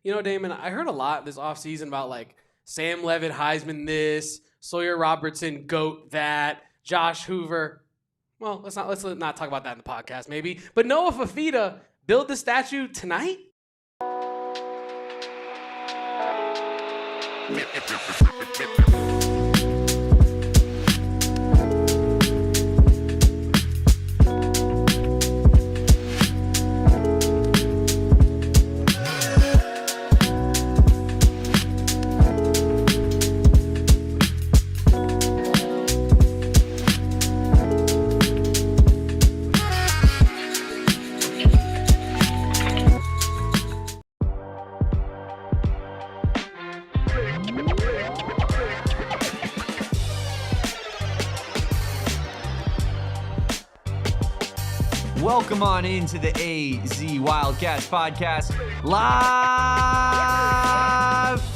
You know, Damon, I heard a lot this offseason about like Sam Leavitt, Heisman this, Sawyer Robertson, GOAT that, Josh Hoover. Well, let's not talk about that in the podcast, maybe. But Noah Fifita build the statue tonight? Welcome on into the AZ Wildcats podcast, live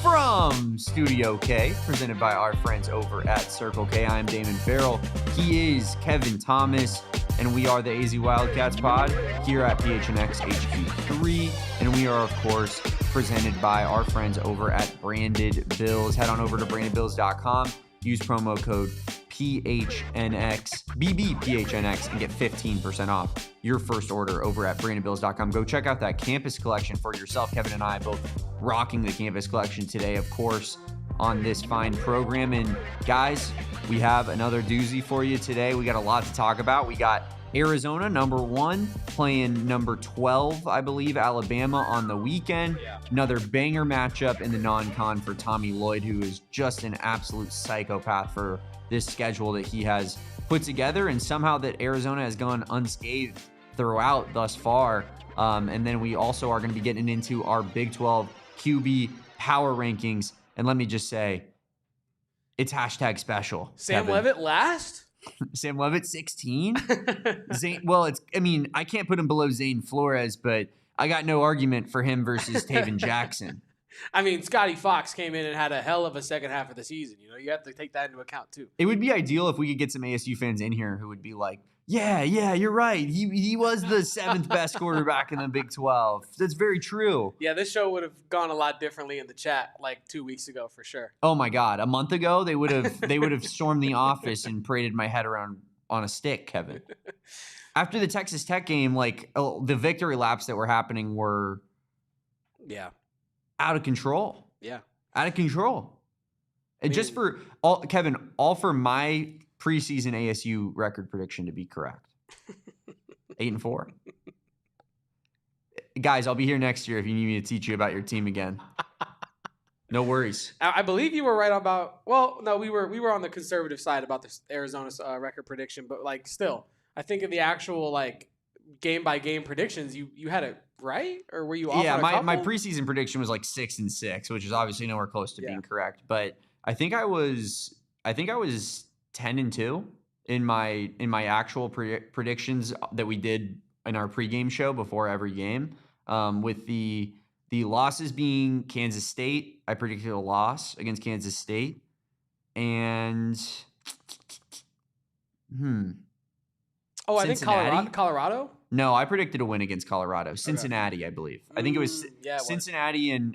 from Studio K, presented by our friends over at Circle K. I am Damon Fairall. He is Kevin Thomas, and we are the AZ Wildcats pod here at PHNX HQ3. And we are, of course, presented by our friends over at Branded Bills. Head on over to brandedbills.com, use promo code BBPHNX, and get 15% off your first order over at brandedbills.com. Go check out that campus collection for yourself. Kevin and I both rocking the campus collection today, of course, on this fine program. And guys, we have another doozy for you today. We got a lot to talk about. We got Arizona, number 1, playing number 12, I believe, Alabama on the weekend. Another banger matchup in the non-con for Tommy Lloyd, who is just an absolute psychopath for this schedule that he has put together, and somehow that Arizona has gone unscathed throughout thus far. And then we also are going to be getting into our Big 12 QB power rankings. And let me just say, it's hashtag special. Sam Kevin. Leavitt last? Sam Leavitt, 16? I can't put him below Zane Flores, but I got no argument for him versus Taven Jackson. I mean, Scotty Fox came in and had a hell of a second half of the season. You know, you have to take that into account too. It would be ideal if we could get some ASU fans in here who would be like, yeah, you're right. He was the 7th best quarterback in the Big 12. That's very true. Yeah, this show would have gone a lot differently in the chat like 2 weeks ago for sure. Oh my God. A month ago, they would have stormed the office and paraded my head around on a stick, Kevin. After the Texas Tech game, the victory laps that were happening were out of control. Yeah. Out of control. And just for all for my preseason ASU record prediction to be correct. 8-4. Guys, I'll be here next year if you need me to teach you about your team again. No worries. I believe you were right about, well, no, we were on the conservative side about the Arizona's record prediction, but still, I think in the actual game by game predictions, you had it right, or were you off? Yeah, on a my preseason prediction was 6-6, which is obviously nowhere close to being correct. But I think I was 10-2 in my actual predictions that we did in our pregame show before every game. With the losses being Kansas State, I predicted a loss against Kansas State, and I think Colorado. No, I predicted a win against Colorado. Cincinnati, I believe. I think it was Cincinnati and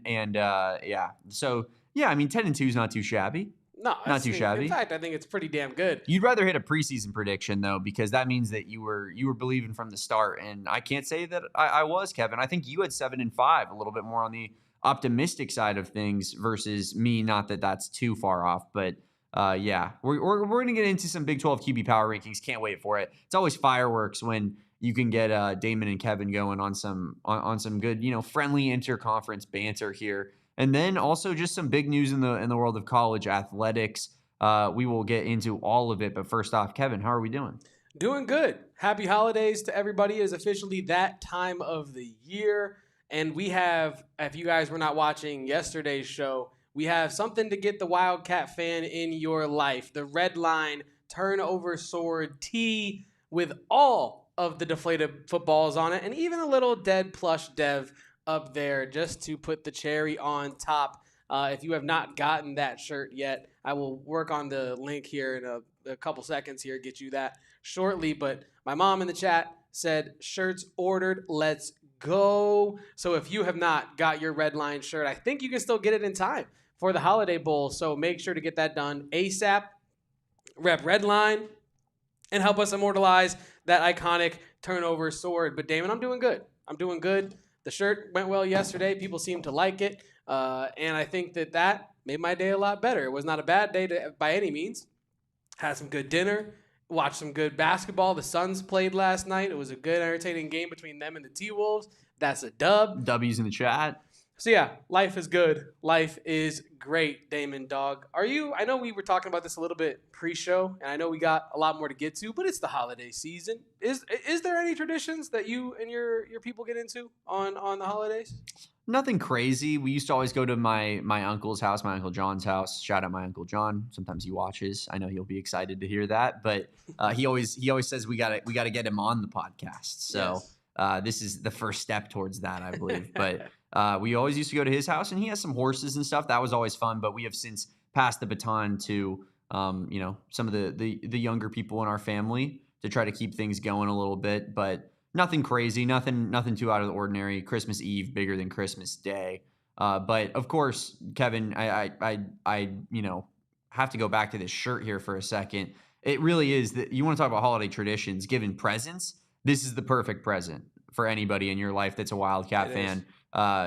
So, yeah, I mean, 10-2 is not too shabby. No, not too shabby. In fact, I think it's pretty damn good. You'd rather hit a preseason prediction, though, because that means that you were believing from the start. And I can't say that I was, Kevin. I think you had 7-5, a little bit more on the optimistic side of things versus me. Not that that's too far off, but we're going to get into some Big 12 QB power rankings. Can't wait for it. It's always fireworks when you can get Damon and Kevin going on some good, friendly interconference banter here. And then also just some big news in the world of college athletics. We will get into all of it. But first off, Kevin, how are we doing? Doing good. Happy holidays to everybody. It is officially that time of the year. And we have, if you guys were not watching yesterday's show, we have something to get the Wildcat fan in your life. The Red Line Turnover Sword tee with all of the deflated footballs on it, and even a little dead plush dev up there just to put the cherry on top. If you have not gotten that shirt yet, I will work on the link here in a couple seconds here, get you that shortly. But my mom in the chat said, shirts ordered, let's go. So if you have not got your Red Line shirt, I think you can still get it in time for the Holiday Bowl. So make sure to get that done ASAP. Rep Red Line and help us immortalize that iconic turnover sword. But Damon, I'm doing good. The shirt went well yesterday. People seem to like it. And I think that made my day a lot better. It was not a bad day by any means. Had some good dinner. Watched some good basketball. The Suns played last night. It was a good, entertaining game between them and the T-Wolves. That's a dub. W's in the chat. So yeah, life is good. Life is great, Damon Dog. I know we were talking about this a little bit pre-show, and I know we got a lot more to get to, but it's the holiday season. Is there any traditions that you and your people get into on the holidays? Nothing crazy. We used to always go to my uncle's house, my Uncle John's house. Shout out my Uncle John. Sometimes he watches. I know he'll be excited to hear that, but he always says we gotta get him on the podcast. So yes. This is the first step towards that, I believe. But we always used to go to his house, and he has some horses and stuff. That was always fun. But we have since passed the baton to some of the younger people in our family to try to keep things going a little bit, but. Nothing crazy, nothing too out of the ordinary. Christmas Eve bigger than Christmas Day, but of course, Kevin, I have to go back to this shirt here for a second. It really is that you want to talk about holiday traditions, giving presents. This is the perfect present for anybody in your life that's a Wildcat fan.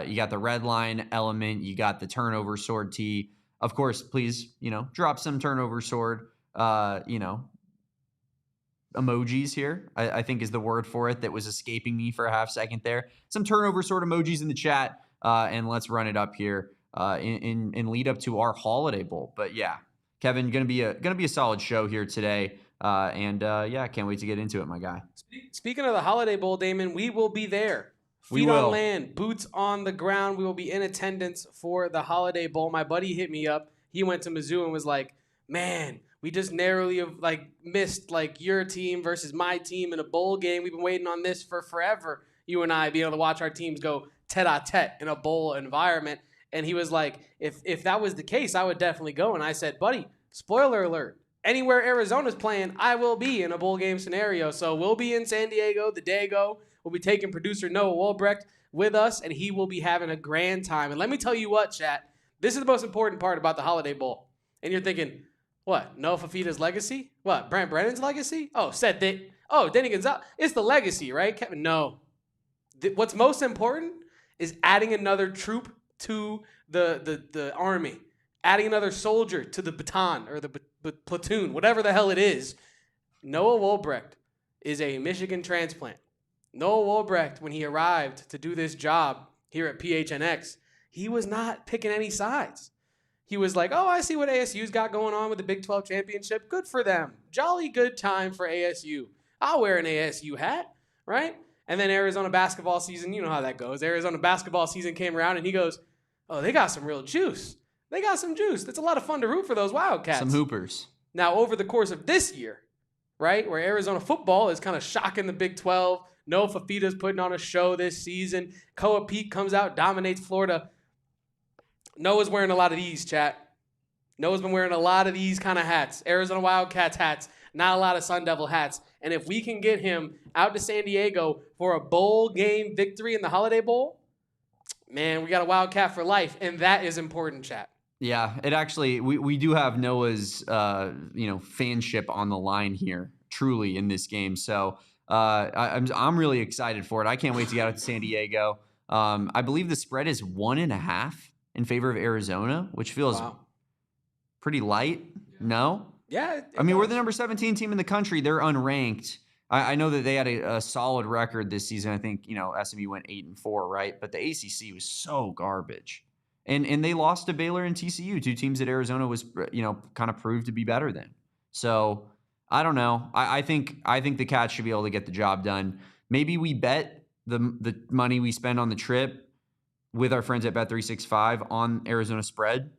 You got the Red Line element, you got the turnover sword tee. Of course, please, drop some turnover sword, emojis here, I think is the word for it that was escaping me for a half second there. Some turnover sword emojis in the chat, and let's run it up here in lead up to our Holiday Bowl. But yeah, Kevin, gonna be a solid show here today, and can't wait to get into it, my guy. Speaking of the Holiday Bowl, Damon, we will be there. Feet on land, boots on the ground. We will be in attendance for the Holiday Bowl. My buddy hit me up. He went to Mizzou and was like, "Man, we just narrowly missed your team versus my team in a bowl game. We've been waiting on this for forever. You and I being able to watch our teams go tete-a-tete in a bowl environment." And he was like, if that was the case, I would definitely go. And I said, buddy, spoiler alert, anywhere Arizona's playing, I will be in a bowl game scenario. So we'll be in San Diego the Dago. We'll be taking producer Noah Wilbrecht with us, and he will be having a grand time. And let me tell you what, chat, this is the most important part about the Holiday Bowl. And you're thinking, what? Noah Fifita's legacy? What? Brent Brennan's legacy? Oh, Denny Gonzalez. It's the legacy, right, Kevin? No. What's most important is adding another troop to the army, adding another soldier to the baton or the platoon, whatever the hell it is. Noah Wilbrecht is a Michigan transplant. Noah Wilbrecht, when he arrived to do this job here at PHNX, he was not picking any sides. He was like, oh, I see what ASU's got going on with the Big 12 championship. Good for them. Jolly good time for ASU. I'll wear an ASU hat, right? And then Arizona basketball season, you know how that goes. Arizona basketball season came around, and he goes, oh, they got some real juice. They got some juice. That's a lot of fun to root for those Wildcats. Some hoopers. Now, over the course of this year, right, where Arizona football is kind of shocking the Big 12, Noah Fifita's putting on a show this season. Koa Pete comes out, dominates Florida. Noah's wearing a lot of these, chat. Noah's been wearing a lot of these kind of hats. Arizona Wildcats hats, not a lot of Sun Devil hats. And if we can get him out to San Diego for a bowl game victory in the Holiday Bowl, man, we got a Wildcat for life. And that is important, chat. Yeah, it actually, we do have Noah's, fanship on the line here, truly, in this game. So I'm really excited for it. I can't wait to get out to San Diego. I believe the spread is 1.5 in favor of Arizona, which feels pretty light. No? Yeah. We're the number 17 team in the country. They're unranked. I know that they had a solid record this season. I think, SMU went 8-4, right? But the ACC was so garbage. And they lost to Baylor and TCU, two teams that Arizona was, kind of proved to be better than. So I don't know. I think the Cats should be able to get the job done. Maybe we bet the money we spend on the trip with our friends at Bet365 on Arizona spread.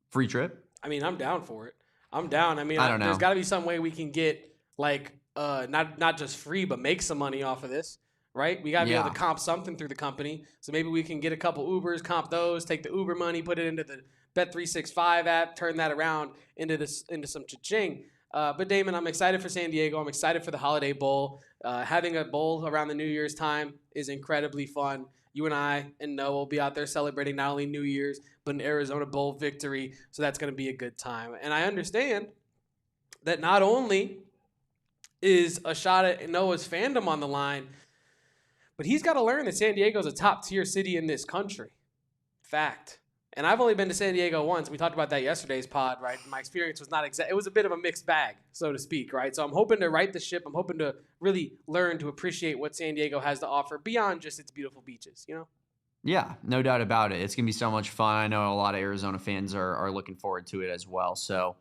Free trip. I'm down for it. I'm down. I don't know. There's got to be some way we can get not just free, but make some money off of this, right? We got to be able to comp something through the company. So maybe we can get a couple Ubers, comp those, take the Uber money, put it into the Bet365 app, turn that around into some cha-ching. But Damon, I'm excited for San Diego. I'm excited for the Holiday Bowl. Having a bowl around the New Year's time is incredibly fun. You and I and Noah will be out there celebrating not only New Year's, but an Arizona Bowl victory. So that's going to be a good time. And I understand that not only is a shot at Noah's fandom on the line, but he's got to learn that San Diego is a top-tier city in this country. Fact. And I've only been to San Diego once. We talked about that yesterday's pod, right? My experience was not exact. It was a bit of a mixed bag, so to speak, right? So I'm hoping to right the ship. I'm hoping to really learn to appreciate what San Diego has to offer beyond just its beautiful beaches, you know? Yeah, no doubt about it. It's going to be so much fun. I know a lot of Arizona fans are looking forward to it as well. So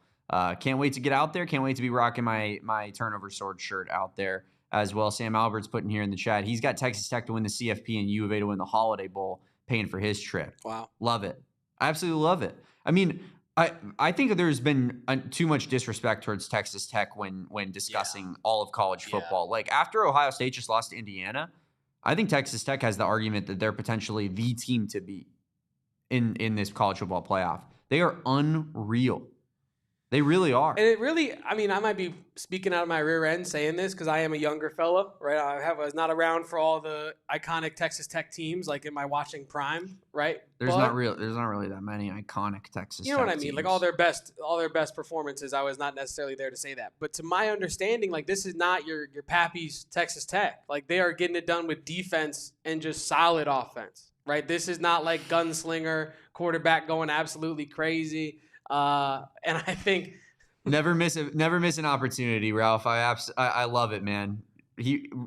can't wait to get out there. Can't wait to be rocking my Turnover Sword shirt out there as well. Sam Albert's putting here in the chat. He's got Texas Tech to win the CFP and U of A to win the Holiday Bowl, paying for his trip. Wow. Love it. I absolutely love it. I mean, I think there's been too much disrespect towards Texas Tech when discussing all of college football. Like after Ohio State just lost to Indiana, I think Texas Tech has the argument that they're potentially the team to beat in this college football playoff. They are unreal. They really are. And it really, I mean, I might be speaking out of my rear end saying this because I am a younger fella, right? I was not around for all the iconic Texas Tech teams like in my watching prime, right? There's not really that many iconic Texas. You know Tech what I mean? teams. Like all their best performances. I was not necessarily there to say that, but to my understanding, like this is not your Pappy's Texas Tech. Like they are getting it done with defense and just solid offense, right? This is not like gunslinger quarterback going absolutely crazy. And I think never miss an opportunity, Ralph. I love it, man.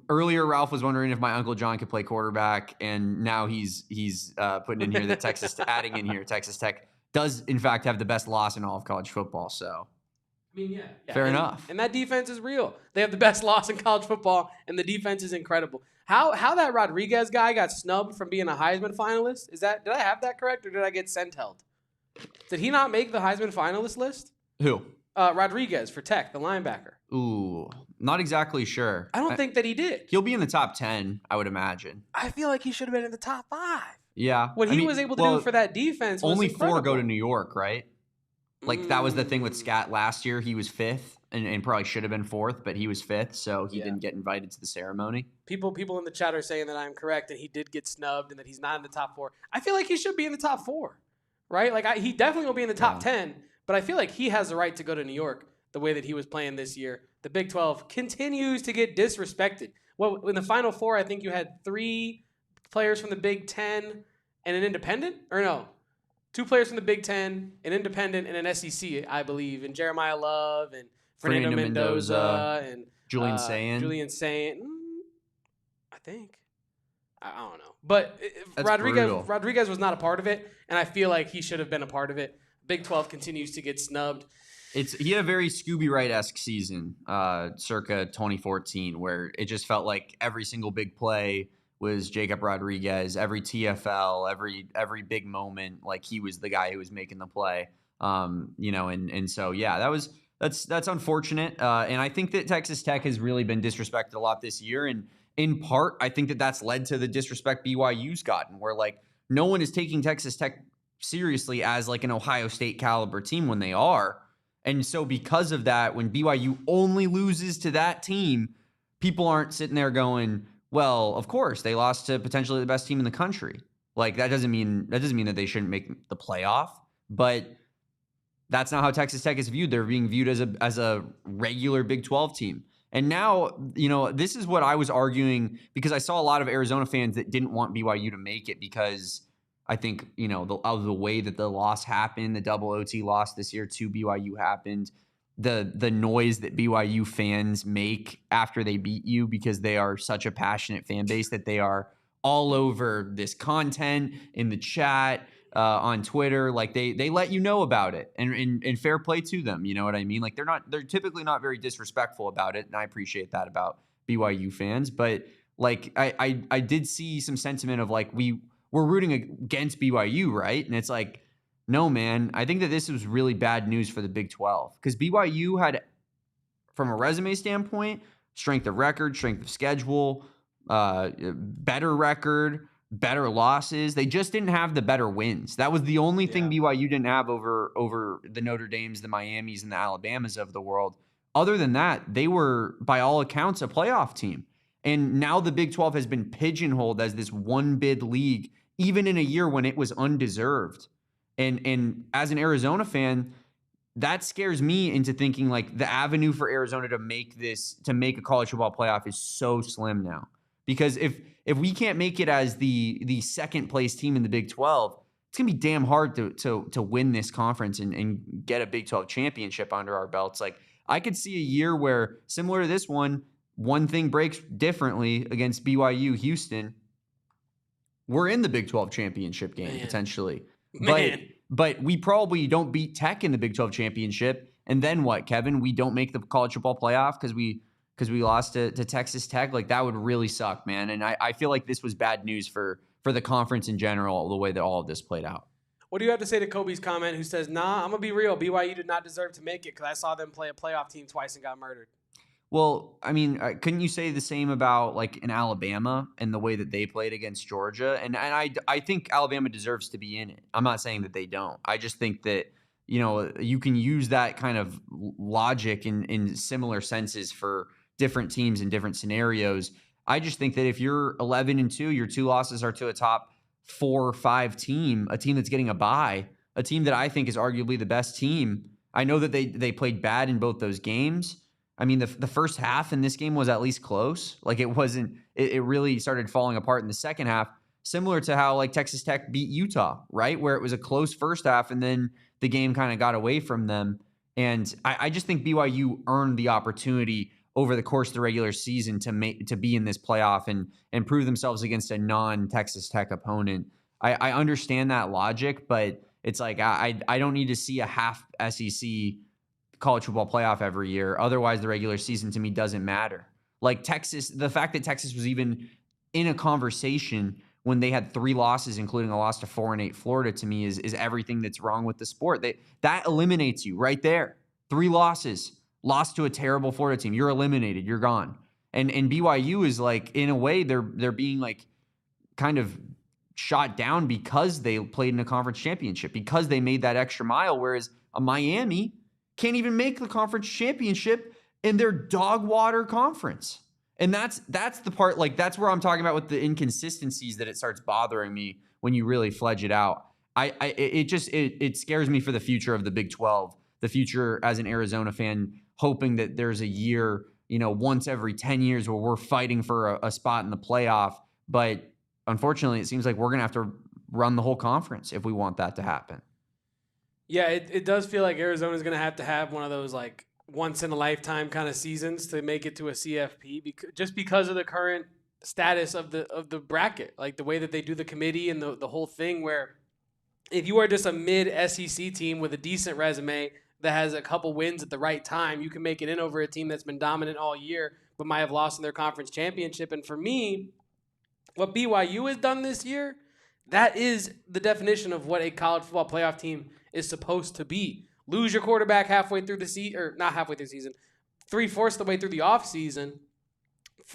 Earlier Ralph was wondering if my Uncle John could play quarterback, and now he's putting in here that adding in here Texas Tech does in fact have the best loss in all of college football. So I mean, yeah. Fair enough. And that defense is real. They have the best loss in college football, and the defense is incredible. How that Rodriguez guy got snubbed from being a Heisman finalist? Did I have that correct, or did I get sent-held? Did he not make the Heisman finalist list? Who? Rodriguez for Tech, the linebacker. Ooh, not exactly sure. I don't think that he did. He'll be in the top 10, I would imagine. I feel like he should have been in the top 5. Yeah. What he was able to do for that defense was only incredible. 4 go to New York, right? Like that was the thing with Scat last year. He was 5th and probably should have been 4th, but he was 5th, so he didn't get invited to the ceremony. People in the chat are saying that I'm correct and he did get snubbed and that he's not in the top 4. I feel like he should be in the top 4. Right? Like he definitely will be in the top 10, but I feel like he has the right to go to New York the way that he was playing this year. The Big 12 continues to get disrespected. Well, in the Final Four, I think you had 3 players from the Big 10 and an independent? Or no, 2 players from the Big 10, an independent, and an SEC, I believe, and Jeremiah Love and Fernando Mendoza and Julian Saint. I think. I don't know. But That's Rodriguez was not a part of it, and I feel like he should have been a part of it. Big 12 continues to get snubbed. He had a very Scooby Wright-esque season, circa 2014, where it just felt like every single big play was Jacob Rodriguez, every TFL, every big moment, like he was the guy who was making the play. And so that's unfortunate. And I think that Texas Tech has really been disrespected a lot this year, and in part, I think that that's led to the disrespect BYU's gotten, where like no one is taking Texas Tech seriously as like an Ohio State caliber team when they are. And so because of that, when BYU only loses to that team, people aren't sitting there going, well, of course, they lost to potentially the best team in the country. Like that doesn't mean that they shouldn't make the playoff, but that's not how Texas Tech is viewed. They're being viewed as a regular Big 12 team. And now, this is what I was arguing because I saw a lot of Arizona fans that didn't want BYU to make it because I think, of the way that the loss happened, the double OT loss this year to BYU happened, the noise that BYU fans make after they beat you because they are such a passionate fan base that they are all over this content in the chat, on Twitter, like they let you know about it, and fair play to them. You know what I mean? Like they're typically not very disrespectful about it, and I appreciate that about BYU fans. But like I did see some sentiment of like we're rooting against BYU, right? And it's like, no, man. I think that this was really bad news for the Big 12 because BYU had, from a resume standpoint, strength of record, strength of schedule, better record, better losses. They just didn't have the better wins. That was the only thing BYU didn't have over the Notre Dames, the Miamis, and the Alabamas of the world other than that, they were, by all accounts, a playoff team. And now the Big 12 has been pigeonholed as this one-bid league, even in a year when it was undeserved. And as an Arizona fan, that scares me into thinking like the avenue for Arizona to make a college football playoff is so slim now. Because if we can't make it as the second place team in the Big 12, it's gonna be damn hard to win this conference and get a Big 12 championship under our belts. Like I could see a year where, similar to this one thing breaks differently against BYU Houston. We're in the Big 12 championship game potentially. But we probably don't beat Tech in the Big 12 championship. And then what, Kevin? We don't make the college football playoff because we lost to Texas Tech. Like that would really suck, man. And I feel like this was bad news for the conference in general, the way that all of this played out. What do you have to say to Kobe's comment who says, nah, I'm going to be real. BYU did not deserve to make it because I saw them play a playoff team twice and got murdered. Well, I mean, couldn't you say the same about like in Alabama and the way that they played against Georgia? And I think Alabama deserves to be in it. I'm not saying that they don't. I just think that, you know, you can use that kind of logic in similar senses for different teams in different scenarios. I just think that if you're 11-2, your 2 losses are to a top 4 or 5 team, a team that's getting a bye, a team that I think is arguably the best team. I know that they played bad in both those games. I mean, the first half in this game was at least close. Like it wasn't, it really started falling apart in the second half, similar to how like Texas Tech beat Utah, right? Where it was a close first half and then the game kind of got away from them. And I just think BYU earned the opportunity over the course of the regular season to be in this playoff and prove themselves against a non-Texas Tech opponent. I understand that logic, but it's like I don't need to see a half SEC college football playoff every year. Otherwise, the regular season to me doesn't matter. Like Texas, the fact that Texas was even in a conversation when they had 3 losses, including a loss to 4-8 Florida, to me is everything that's wrong with the sport. That eliminates you right there. 3 losses, lost to a terrible Florida team. You're eliminated. You're gone. And BYU is like, in a way, they're being like kind of shot down because they played in a conference championship, because they made that extra mile, whereas a Miami can't even make the conference championship in their dog water conference. And that's the part, like that's where I'm talking about with the inconsistencies that it starts bothering me when you really fledge it out. It scares me for the future of the Big 12, the future as an Arizona fan, hoping that there's a year, you know, once every 10 years where we're fighting for a spot in the playoff. But unfortunately, it seems like we're going to have to run the whole conference if we want that to happen. Yeah, it does feel like Arizona's going to have one of those like once in a lifetime kind of seasons to make it to a CFP because of the current status of the bracket, like the way that they do the committee and the whole thing, where if you are just a mid SEC team with a decent resume that has a couple wins at the right time, you can make it in over a team that's been dominant all year but might have lost in their conference championship. And for me, what BYU has done this year, that is the definition of what a college football playoff team is supposed to be. Lose your quarterback halfway through the season, or not halfway through the season, 3/4 of the way through the offseason.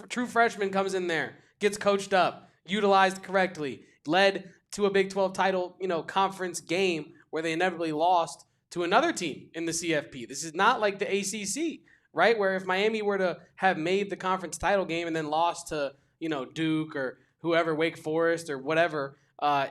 True freshman comes in there, gets coached up, utilized correctly, led to a Big 12 title, conference game where they inevitably lost to another team in the CFP. This is not like the ACC, right? Where if Miami were to have made the conference title game and then lost to, Duke or whoever, Wake Forest or whatever,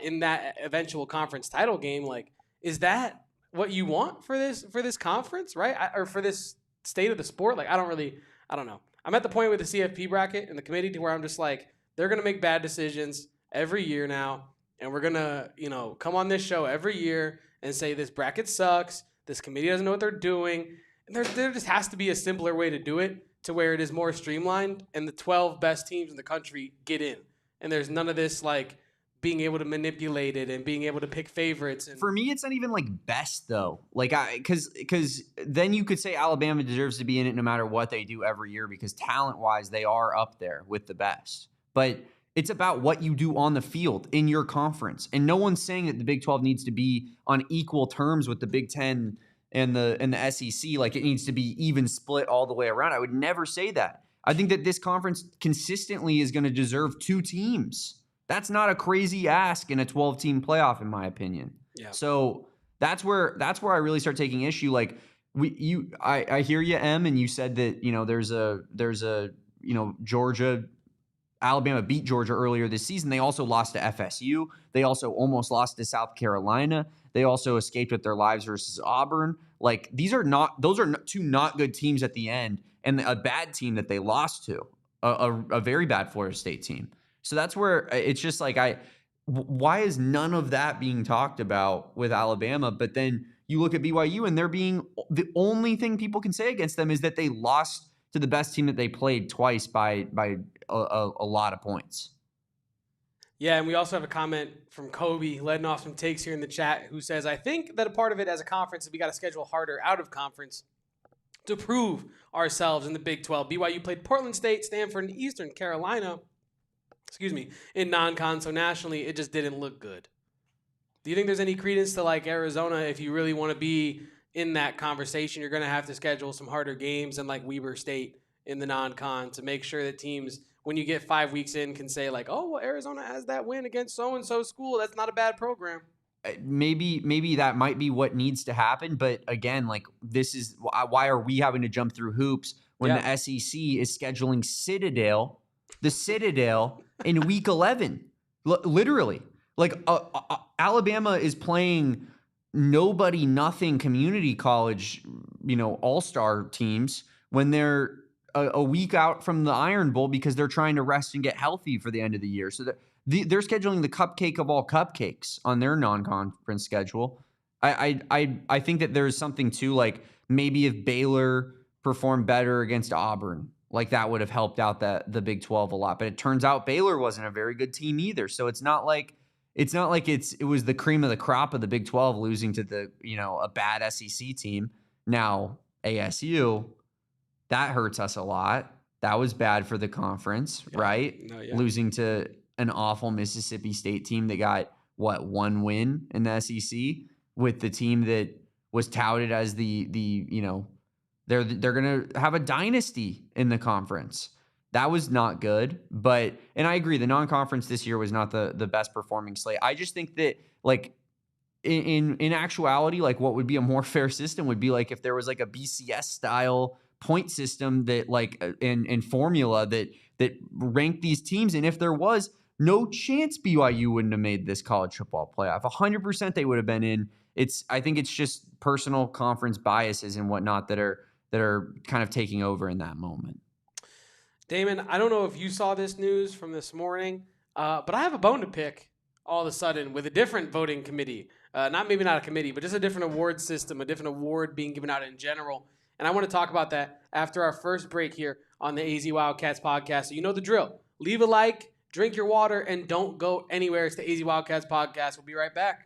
in that eventual conference title game, like, is that what you want for this conference, right? Or for this state of the sport? Like, I don't know. I'm at the point with the CFP bracket and the committee to where I'm just like, they're going to make bad decisions every year now. And we're going to, come on this show every year and say this bracket sucks. This committee doesn't know what they're doing. And there just has to be a simpler way to do it to where it is more streamlined and the 12 best teams in the country get in. And there's none of this like being able to manipulate it and being able to pick favorites. And for me, it's not even like best though. Like because then you could say Alabama deserves to be in it no matter what they do every year because talent-wise they are up there with the best. But it's about what you do on the field in your conference. And no one's saying that the Big 12 needs to be on equal terms with the Big 10 and the SEC. Like it needs to be even split all the way around. I would never say that. I think that this conference consistently is going to deserve 2 teams. That's not a crazy ask in a 12-team playoff, in my opinion. Yeah. So that's where I really start taking issue. Like I hear you, M, and you said that, there's a Georgia, Alabama beat Georgia earlier this season. They also lost to FSU. They also almost lost to South Carolina. They also escaped with their lives versus Auburn. Like, those are two not good teams at the end, and a bad team that they lost to, a very bad Florida State team. So that's where it's just like, why is none of that being talked about with Alabama? But then you look at BYU, and the only thing people can say against them is that they lost to the best team that they played twice by a lot of points. Yeah, and we also have a comment from Kobe, letting off some takes here in the chat, who says, I think that a part of it as a conference is we got to schedule harder out of conference to prove ourselves in the Big 12. BYU played Portland State, Stanford, and Eastern Carolina, in non-con, so nationally it just didn't look good. Do you think there's any credence to, like, Arizona, if you really want to be in that conversation, you're going to have to schedule some harder games than, like, Weber State in the non-con to make sure that teams, when you get 5 weeks in, can say, like, oh, well, Arizona has that win against so-and-so school. That's not a bad program. Maybe that might be what needs to happen. But again, like, this is why are we having to jump through hoops when the SEC is scheduling the Citadel in week 11, literally. Like, Alabama is playing nobody, nothing community college, all-star teams when they're a week out from the Iron Bowl because they're trying to rest and get healthy for the end of the year. So they're scheduling the cupcake of all cupcakes on their non-conference schedule. I think that there's something to, like, maybe if Baylor performed better against Auburn, like, that would have helped out the Big 12 a lot. But it turns out Baylor wasn't a very good team either. So it's not like it was the cream of the crop of the Big 12 losing to a bad SEC team. Now ASU, that hurts us a lot. That was bad for the conference, right? No, yeah. Losing to an awful Mississippi State team that got one win in the SEC with the team that was touted as they're going to have a dynasty in the conference. That was not good, and I agree, the non-conference this year was not the best performing slate. I just think that, like, in actuality, like, what would be a more fair system would be, like, if there was, like, a BCS style point system that, like, in formula that ranked these teams, and if there was, no chance BYU wouldn't have made this college football playoff. 100% they would have been in. I think it's just personal conference biases and whatnot that are kind of taking over in that moment. Damon, I don't know if you saw this news from this morning, but I have a bone to pick all of a sudden with a different voting committee. Maybe not a committee, but just a different award system, a different award being given out in general. And I want to talk about that after our first break here on the AZ Wildcats podcast. So you know the drill. Leave a like, drink your water, and don't go anywhere. It's the AZ Wildcats podcast. We'll be right back.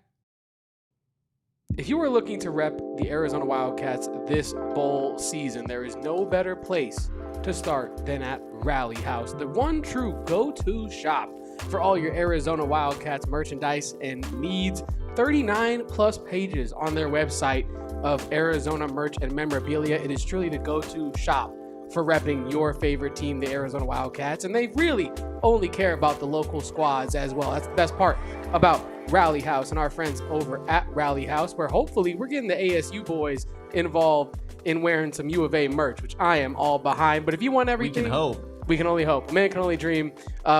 If you are looking to rep the Arizona Wildcats this bowl season, there is no better place to start than at Rally House, the one true go-to shop for all your Arizona Wildcats merchandise and needs. 39 plus pages on their website of Arizona merch and memorabilia. It is truly the go-to shop for repping your favorite team, the Arizona Wildcats, and they really only care about the local squads as well. That's the best part about Rally House and our friends over at Rally House, where hopefully we're getting the ASU boys involved in wearing some U of A merch, which I am all behind. But if you want everything, we can hope. We can only hope. Man can only dream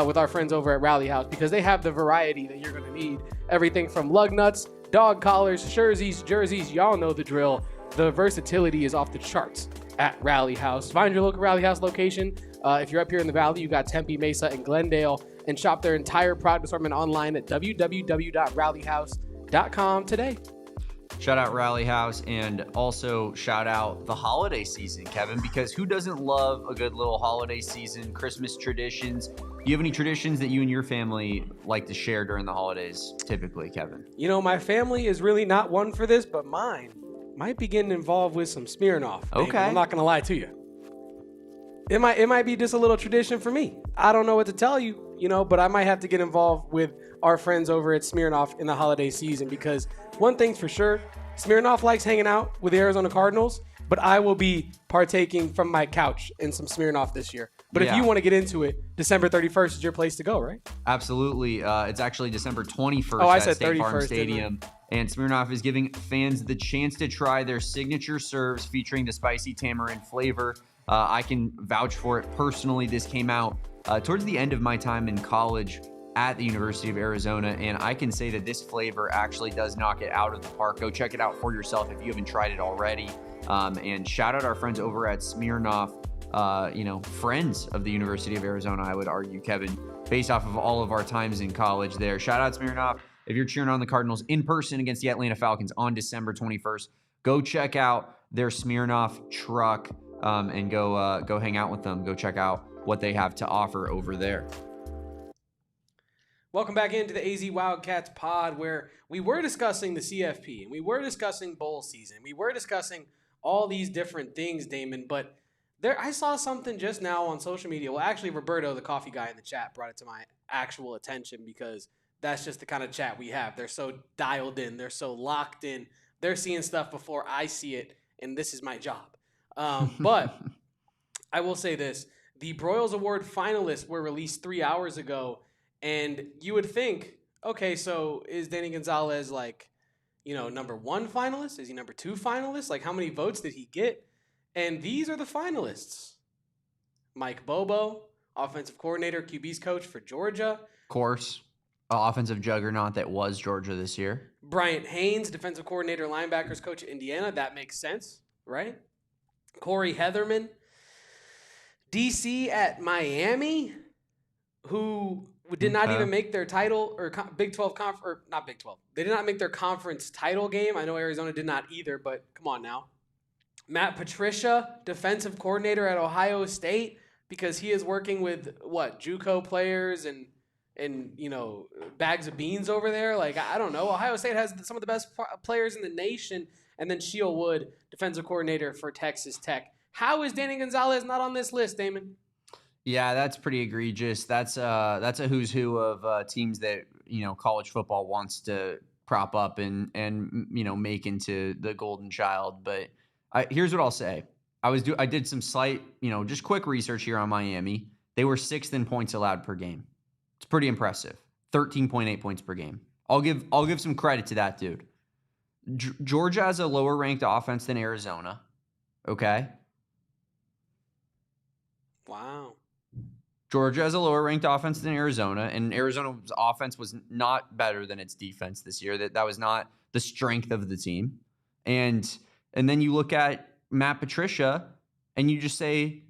with our friends over at Rally House, because they have the variety that you're going to need. Everything from lug nuts, dog collars, jerseys, y'all know the drill. The versatility is off the charts at Rally House. Find your local Rally House location. If you're up here in the Valley, you got Tempe, Mesa, and Glendale, and shop their entire product assortment online at www.rallyhouse.com today. Shout out Rally House, and also shout out the holiday season, Kevin, because who doesn't love a good little holiday season, Christmas traditions? Do you have any traditions that you and your family like to share during the holidays typically, Kevin? You know, my family is really not one for this, but mine might be getting involved with some Smirnoff. Okay. David. I'm not going to lie to you. It might be just a little tradition for me. I don't know what to tell you, but I might have to get involved with our friends over at Smirnoff in the holiday season, because one thing's for sure, Smirnoff likes hanging out with the Arizona Cardinals, but I will be partaking from my couch in some Smirnoff this year. But if you want to get into it, December 31st is your place to go, right? Absolutely. It's actually December 21st I at said State 31st, Farm Stadium. And Smirnoff is giving fans the chance to try their signature serves featuring the spicy tamarind flavor. I can vouch for it personally. This came out towards the end of my time in college at the University of Arizona, and I can say that this flavor actually does knock it out of the park. Go check it out for yourself if you haven't tried it already. And shout out our friends over at Smirnoff, friends of the University of Arizona, I would argue, Kevin, based off of all of our times in college there. Shout out Smirnoff. If you're cheering on the Cardinals in person against the Atlanta Falcons on December 21st, go check out their Smirnoff truck and go hang out with them. Go check out what they have to offer over there. Welcome back into the AZ Wildcats pod, where we were discussing the CFP and we were discussing bowl season. We were discussing all these different things, Damon, but I saw something just now on social media. Well, actually, Roberto, the coffee guy in the chat, brought it to my actual attention because that's just the kind of chat we have. They're so dialed in. They're so locked in. They're seeing stuff before I see it, and this is my job. But I will say this. The Broyles Award finalists were released 3 hours ago, and you would think, okay, so is Danny Gonzalez number one finalist? Is he number two finalist? Like, how many votes did he get? And these are the finalists. Mike Bobo, offensive coordinator, QB's coach for Georgia. Of course. Offensive juggernaut that was Georgia this year. Bryant Haynes, defensive coordinator, linebackers coach at Indiana. That makes sense, right? Corey Heatherman, DC at Miami, who did not even make their title or Big 12 not Big 12. They did not make their conference title game. I know Arizona did not either, but come on now. Matt Patricia, defensive coordinator at Ohio State, because he is working with JUCO players and bags of beans over there. Like, I don't know. Ohio State has some of the best players in the nation. And then Sheil Wood, defensive coordinator for Texas Tech. How is Danny Gonzalez not on this list, Damon? Yeah, that's pretty egregious. That's a who's who of teams that college football wants to prop up and make into the golden child. But here's what I'll say. I did some slight just quick research here on Miami. They were 6th in points allowed per game. It's pretty impressive. 13.8 points per game. I'll give some credit to that dude. Georgia has a lower ranked offense than Arizona. Okay. Wow. Georgia has a lower ranked offense than Arizona, and Arizona's offense was not better than its defense this year. That was not the strength of the team. And then you look at Matt Patricia and you just say,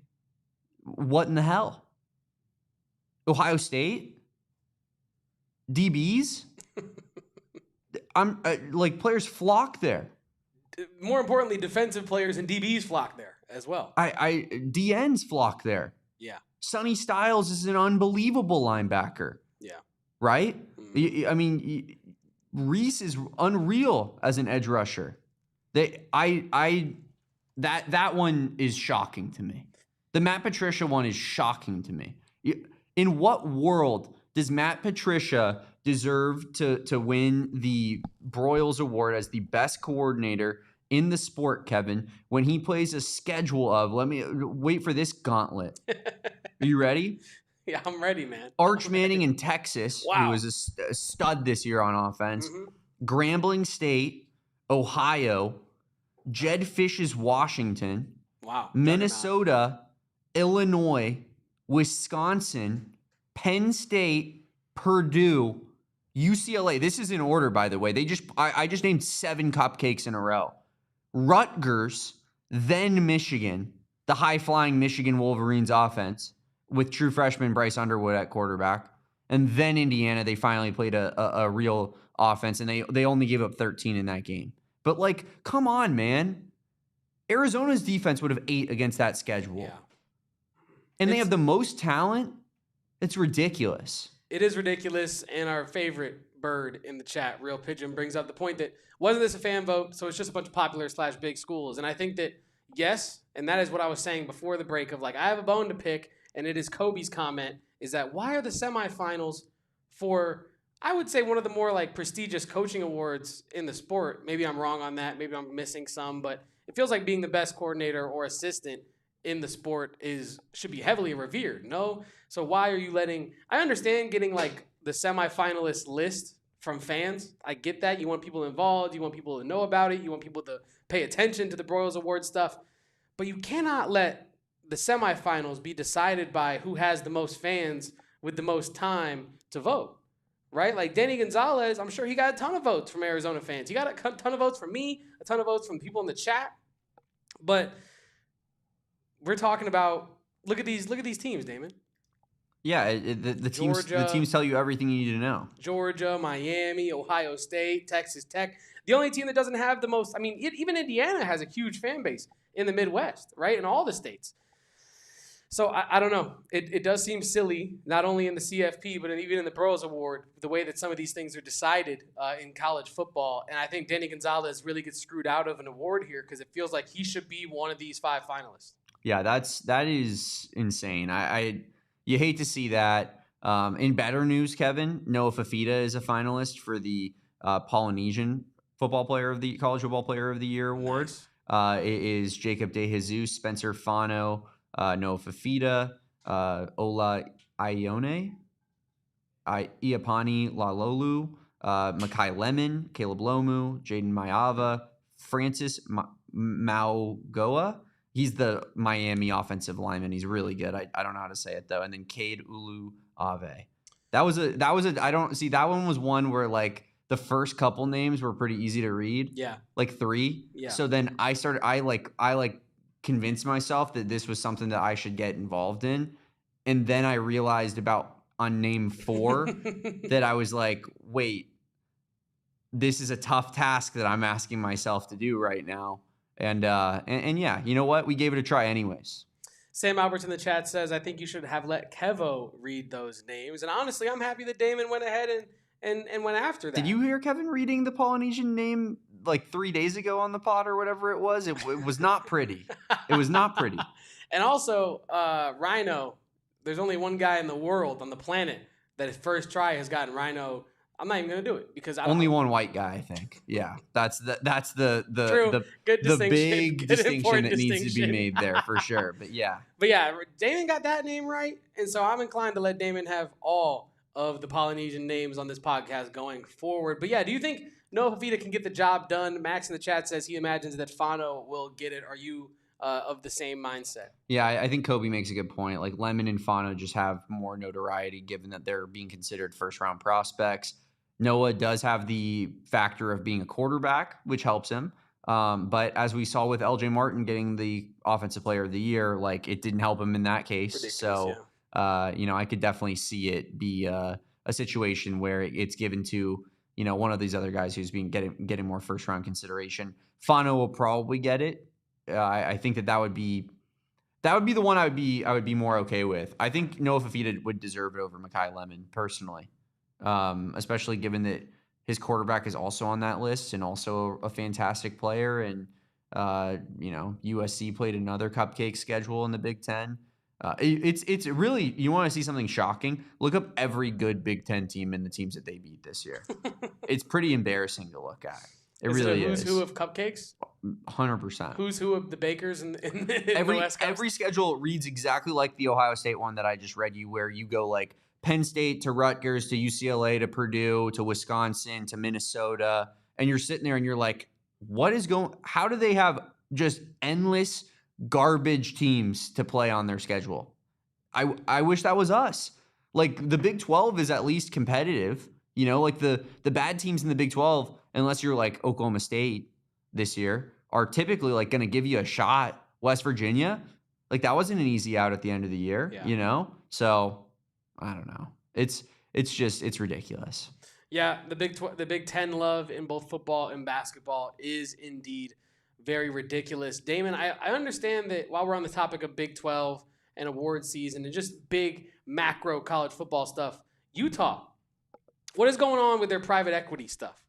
what in the hell? Ohio State? DBs? Players flock there. More importantly, defensive players and DBs flock there as well. DNs flock there. Yeah. Sonny Styles is an unbelievable linebacker. Yeah. Right? Mm-hmm. Reese is unreal as an edge rusher. That one is shocking to me. The Matt Patricia one is shocking to me. In what world does Matt Patricia deserve to win the Broyles Award as the best coordinator in the sport, Kevin, when he plays a schedule of, let me wait for this gauntlet. Are you ready? Yeah, I'm ready, man. Arch Manning in Texas, who was a stud this year on offense. Mm-hmm. Grambling State, Ohio, Jed Fish's Washington, Minnesota, Illinois, Wisconsin, Penn State, Purdue, UCLA. This is in order, by the way. I just named 7 cupcakes in a row. Rutgers, then Michigan, the high-flying Michigan Wolverines offense with true freshman Bryce Underwood at quarterback, and then Indiana. They finally played a real offense, and they only gave up 13 in that game. But, come on, man. Arizona's defense would have 8 against that schedule. Yeah. And they have the most talent. It's ridiculous. It is ridiculous, and our favorite bird in the chat, Real Pigeon, brings up the point that wasn't this a fan vote, so it's just a bunch of popular/big schools. And I think that, yes, and that is what I was saying before the break of, I have a bone to pick, and it is Kobe's comment, is that why are the semifinals for, I would say, one of the more, prestigious coaching awards in the sport? Maybe I'm wrong on that. Maybe I'm missing some, but it feels like being the best coordinator or assistant in the sport should be heavily revered, no? So why are you I understand getting the semifinalist list from fans. I get that. You want people involved. You want people to know about it. You want people to pay attention to the Broyles Award stuff. But you cannot let the semifinals be decided by who has the most fans with the most time to vote, right? Like Danny Gonzalez, I'm sure he got a ton of votes from Arizona fans. He got a ton of votes from me, a ton of votes from people in the chat. But we're talking about look at these teams, Damon. Yeah, the teams tell you everything you need to know. Georgia, Miami, Ohio State, Texas Tech. The only team that doesn't have the most, I mean, even Indiana has a huge fan base in the Midwest, right? In all the states. So I don't know. It does seem silly, not only in the CFP, but even in the Broyles Award, the way that some of these things are decided in college football. And I think Danny Gonzalez really gets screwed out of an award here because it feels like he should be one of these 5 finalists. Yeah, that is insane. You hate to see that. In better news, Kevin, Noah Fifita is a finalist for the Polynesian College Football Player of the Year award. Nice. It is Jacob De Jesus, Spencer Fano, Noah Fifita, Ola Ione, Iapani Lalolu, Makai Lemon, Caleb Lomu, Jaden Mayava, Francis Maugoa. He's the Miami offensive lineman. He's really good. I don't know how to say it though. And then Cade Ulu Ave. That was I don't see that one was one where like the first couple names were pretty easy to read. Yeah. Like 3. Yeah. So then I convinced myself that this was something that I should get involved in. And then I realized on name 4 that I was like, wait, this is a tough task that I'm asking myself to do right now. And yeah, you know what? We gave it a try anyways. Sam Alberts in the chat says, I think you should have let Kevo read those names. And honestly, I'm happy that Damon went ahead and went after that. Did you hear Kevin reading the Polynesian name like 3 days ago on the pod or whatever it was? It was not pretty. It was not pretty. And also, Rhino, there's only one guy in the world, on the planet, that his first try has gotten Rhino. I'm not even gonna do it because only one white guy, I think. Yeah, that's the big distinction that needs to be made there for sure. But yeah, Damon got that name right, and so I'm inclined to let Damon have all of the Polynesian names on this podcast going forward. But yeah, do you think Noah Fifita can get the job done? Max in the chat says he imagines that Fano will get it. Are you of the same mindset? Yeah, I think Kobe makes a good point. Like Lemon and Fano just have more notoriety given that they're being considered first-round prospects. Noah does have the factor of being a quarterback, which helps him. But as we saw with LJ Martin getting the Offensive Player of the Year, like it didn't help him in that case. Ridiculous, I could definitely see it be a situation where it's given to one of these other guys who's getting more first round consideration. Fano will probably get it. I think that would be the one I would be more okay with. I think Noah Fifita would deserve it over Makai Lemon personally. Especially given that his quarterback is also on that list and also a fantastic player. And, USC played another cupcake schedule in the Big Ten. It's really, you want to see something shocking? Look up every good Big Ten team and the teams that they beat this year. It's pretty embarrassing to look at. It really is. Who's who of cupcakes? 100%. Who's who of the bakers in the West Coast? Every schedule reads exactly like the Ohio State one that I just read you, where you go like Penn State to Rutgers to UCLA to Purdue to Wisconsin to Minnesota, and you're sitting there and you're like, how do they have just endless garbage teams to play on their schedule? I wish that was us. Like the Big 12 is at least competitive, like the bad teams in the Big 12, unless you're like Oklahoma State this year, are typically like going to give you a shot. West Virginia, like that wasn't an easy out at the end of the year, So I don't know. It's ridiculous. Yeah, the Big Ten love in both football and basketball is indeed very ridiculous. Damon, I understand that while we're on the topic of Big 12 and award season and just big macro college football stuff, Utah, what is going on with their private equity stuff?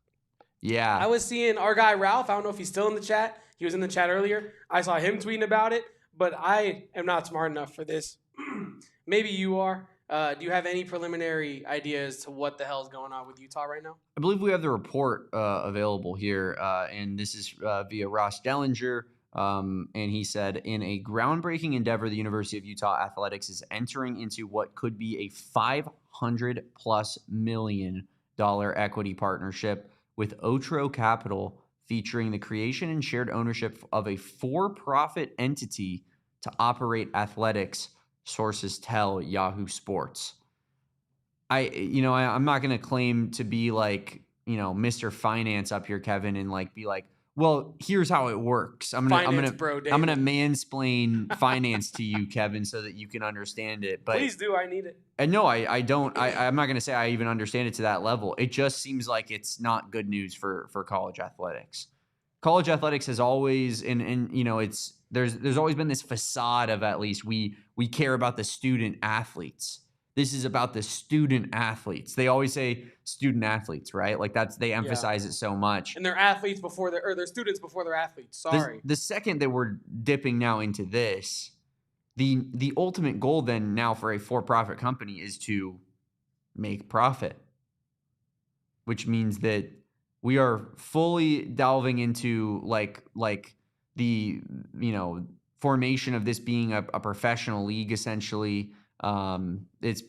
Yeah. I was seeing our guy Ralph, I don't know if he's still in the chat. He was in the chat earlier. I saw him tweeting about it, but I am not smart enough for this. Maybe you are. Do you have any preliminary ideas to what the hell is going on with Utah right now? I believe we have the report available here, and this is via Ross Dellinger, and he said, in a groundbreaking endeavor, the University of Utah Athletics is entering into what could be a $500+ million equity partnership with Otro Capital, featuring the creation and shared ownership of a for-profit entity to operate athletics, sources tell Yahoo Sports. I'm not going to claim to be like, Mr. Finance up here, Kevin, and like be like, well, here's how it works. I'm gonna mansplain finance to you, Kevin, so that you can understand it. But please do. I need it. And no, I don't. I'm not going to say I even understand it to that level. It just seems like it's not good news for college athletics. College athletics has always, there's always been this facade of, at least we care about the student athletes. This is about the student athletes. They always say student athletes, right? Like they emphasize it so much. And they're athletes before they're students before they're athletes. Sorry. The second that we're dipping now into this, the ultimate goal then now for a for-profit company is to make profit, which means that we are fully delving into like the formation of this being a professional league, essentially. It's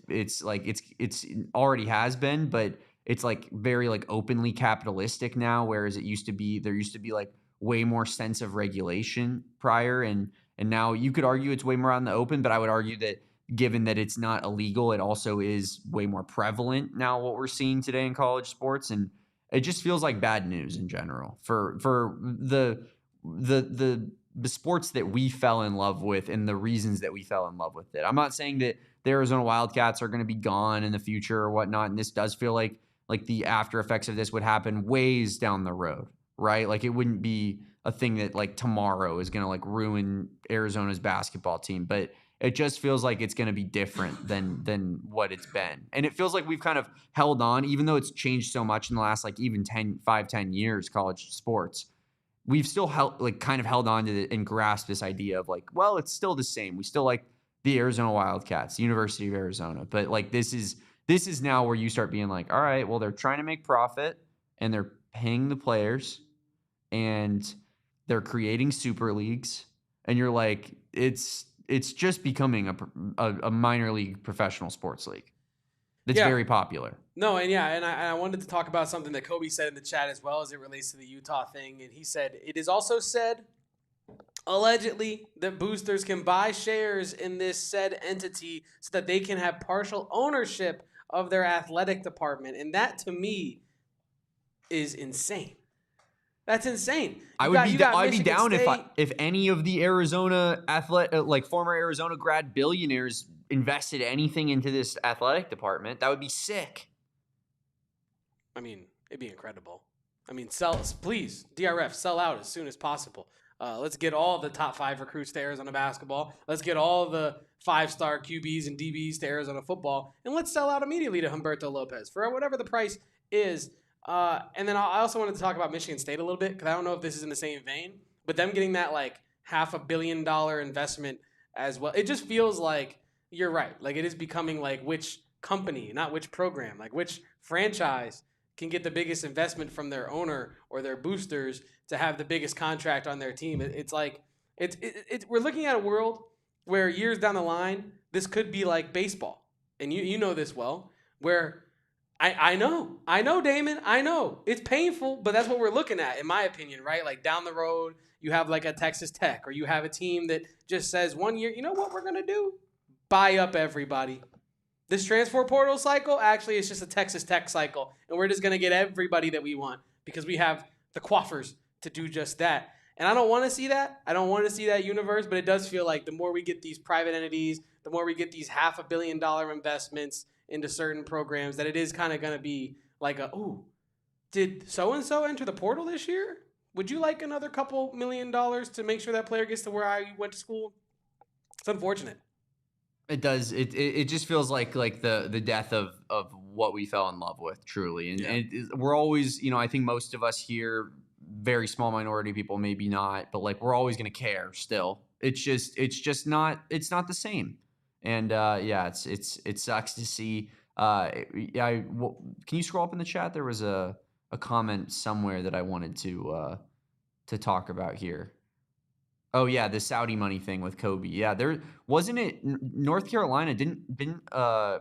already has been, but it's like very like openly capitalistic now, whereas there used to be like way more sense of regulation prior, and now you could argue it's way more out in the open, but I would argue that given that it's not illegal, it also is way more prevalent now, what we're seeing today in college sports. And it just feels like bad news in general for the sports that we fell in love with and the reasons that we fell in love with it. I'm not saying that the Arizona Wildcats are going to be gone in the future or whatnot. And this does feel like the after effects of this would happen ways down the road, right? Like it wouldn't be a thing that like tomorrow is going to like ruin Arizona's basketball team, but it just feels like it's going to be different than what it's been. And it feels like we've kind of held on, even though it's changed so much in the last like even 10 years, college sports. We've still held on to it and grasped this idea of like, well, it's still the same. We still like the Arizona Wildcats, the University of Arizona. But like this is now where you start being like, all right, well, they're trying to make profit and they're paying the players and they're creating super leagues, and you're like, it's just becoming a minor league professional sports league that's very popular. No, and I wanted to talk about something that Kobe said in the chat as well as it relates to the Utah thing. And he said, it is also said, allegedly, that boosters can buy shares in this said entity so that they can have partial ownership of their athletic department. And that, to me, is insane. That's insane. I'd be down if any of the Arizona former Arizona grad billionaires invested anything into this athletic department. That would be sick. I mean, it'd be incredible. I mean, please, DRF, sell out as soon as possible. Let's get all the top 5 recruits to Arizona basketball. Let's get all the 5-star QBs and DBs to Arizona football. And let's sell out immediately to Humberto Lopez for whatever the price is. And then I also wanted to talk about Michigan State a little bit, because I don't know if this is in the same vein, but them getting that like $500 million investment as well. It just feels like, you're right. Like it is becoming like which company, not which program, like which franchise can get the biggest investment from their owner or their boosters to have the biggest contract on their team. It's like we're looking at a world where years down the line, this could be like baseball. And you know this well, where I know, Damon, I know. It's painful, but that's what we're looking at, in my opinion, right? Like down the road, you have like a Texas Tech, or you have a team that just says 1 year, you know what we're going to do? Buy up everybody. This transfer portal cycle actually is just a Texas Tech cycle, and we're just going to get everybody that we want because we have the coffers to do just that. And I don't want to see that. I don't want to see that universe, but it does feel like the more we get these private entities, the more we get these $500 million investments into certain programs, that it is kind of going to be like did so-and-so enter the portal this year? Would you like another couple $1 million to make sure that player gets to where I went to school? It's unfortunate. It does. It just feels like the death of what we fell in love with, truly. And we're always, I think most of us here, very small minority people, maybe not, but like we're always going to care still. It's just not the same. And it sucks to see. Can you scroll up in the chat? There was a comment somewhere that I wanted to talk about here. Oh yeah, the Saudi money thing with Kobe. Yeah, there wasn't it. North Carolina didn't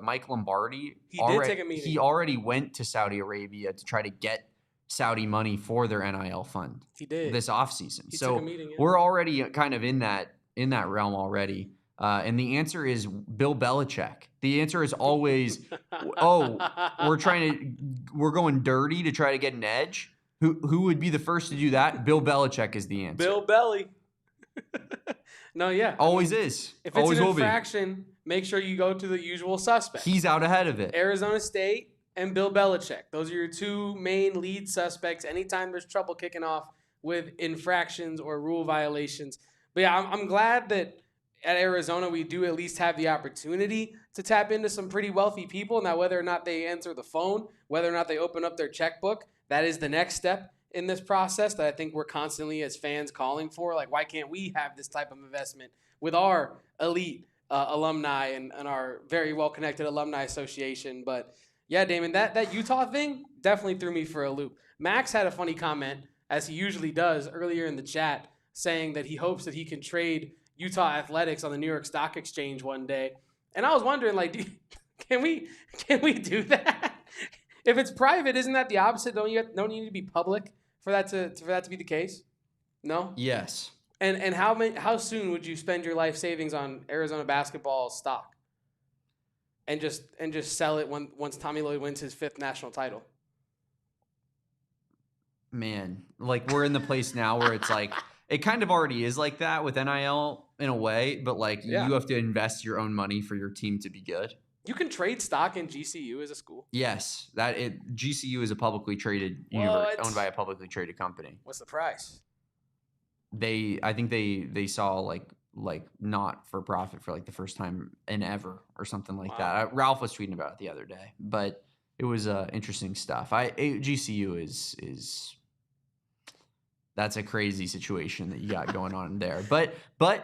Mike Lombardi. He did take a meeting. He already went to Saudi Arabia to try to get Saudi money for their NIL fund. He did this offseason. He so took a meeting, yeah. We're already kind of in that realm already. And the answer is Bill Belichick. The answer is always, we're going dirty to try to get an edge. Who would be the first to do that? Bill Belichick is the answer. Bill Belly. No, yeah. Always is. If it's an infraction, make sure you go to the usual suspect. He's out ahead of it. Arizona State and Bill Belichick. Those are your two main lead suspects anytime there's trouble kicking off with infractions or rule violations. But yeah, I'm glad that at Arizona we do at least have the opportunity to tap into some pretty wealthy people. Now, whether or not they answer the phone, whether or not they open up their checkbook, that is the next step in this process that I think we're constantly as fans calling for. Like, why can't we have this type of investment with our elite alumni and our very well-connected alumni association? But yeah, Damon, that Utah thing definitely threw me for a loop. Max had a funny comment, as he usually does, earlier in the chat, saying that he hopes that he can trade Utah athletics on the New York Stock Exchange one day. And I was wondering, like, can we do that? If it's private, isn't that the opposite? Don't you need to be public for that to be the case? No? Yes. And how soon would you spend your life savings on Arizona basketball stock? And just sell it once Tommy Lloyd wins his 5th national title? Man, like, we're in the place now where it's like it kind of already is like that with NIL in a way, but like you have to invest your own money for your team to be good. You can trade stock in GCU as a school. Yes, GCU is a publicly traded university owned by a publicly traded company. What's the price? I think they saw like not for profit for like the first time in ever or something like that. Ralph was tweeting about it the other day, but it was interesting stuff. GCU is that's a crazy situation that you got going on there. But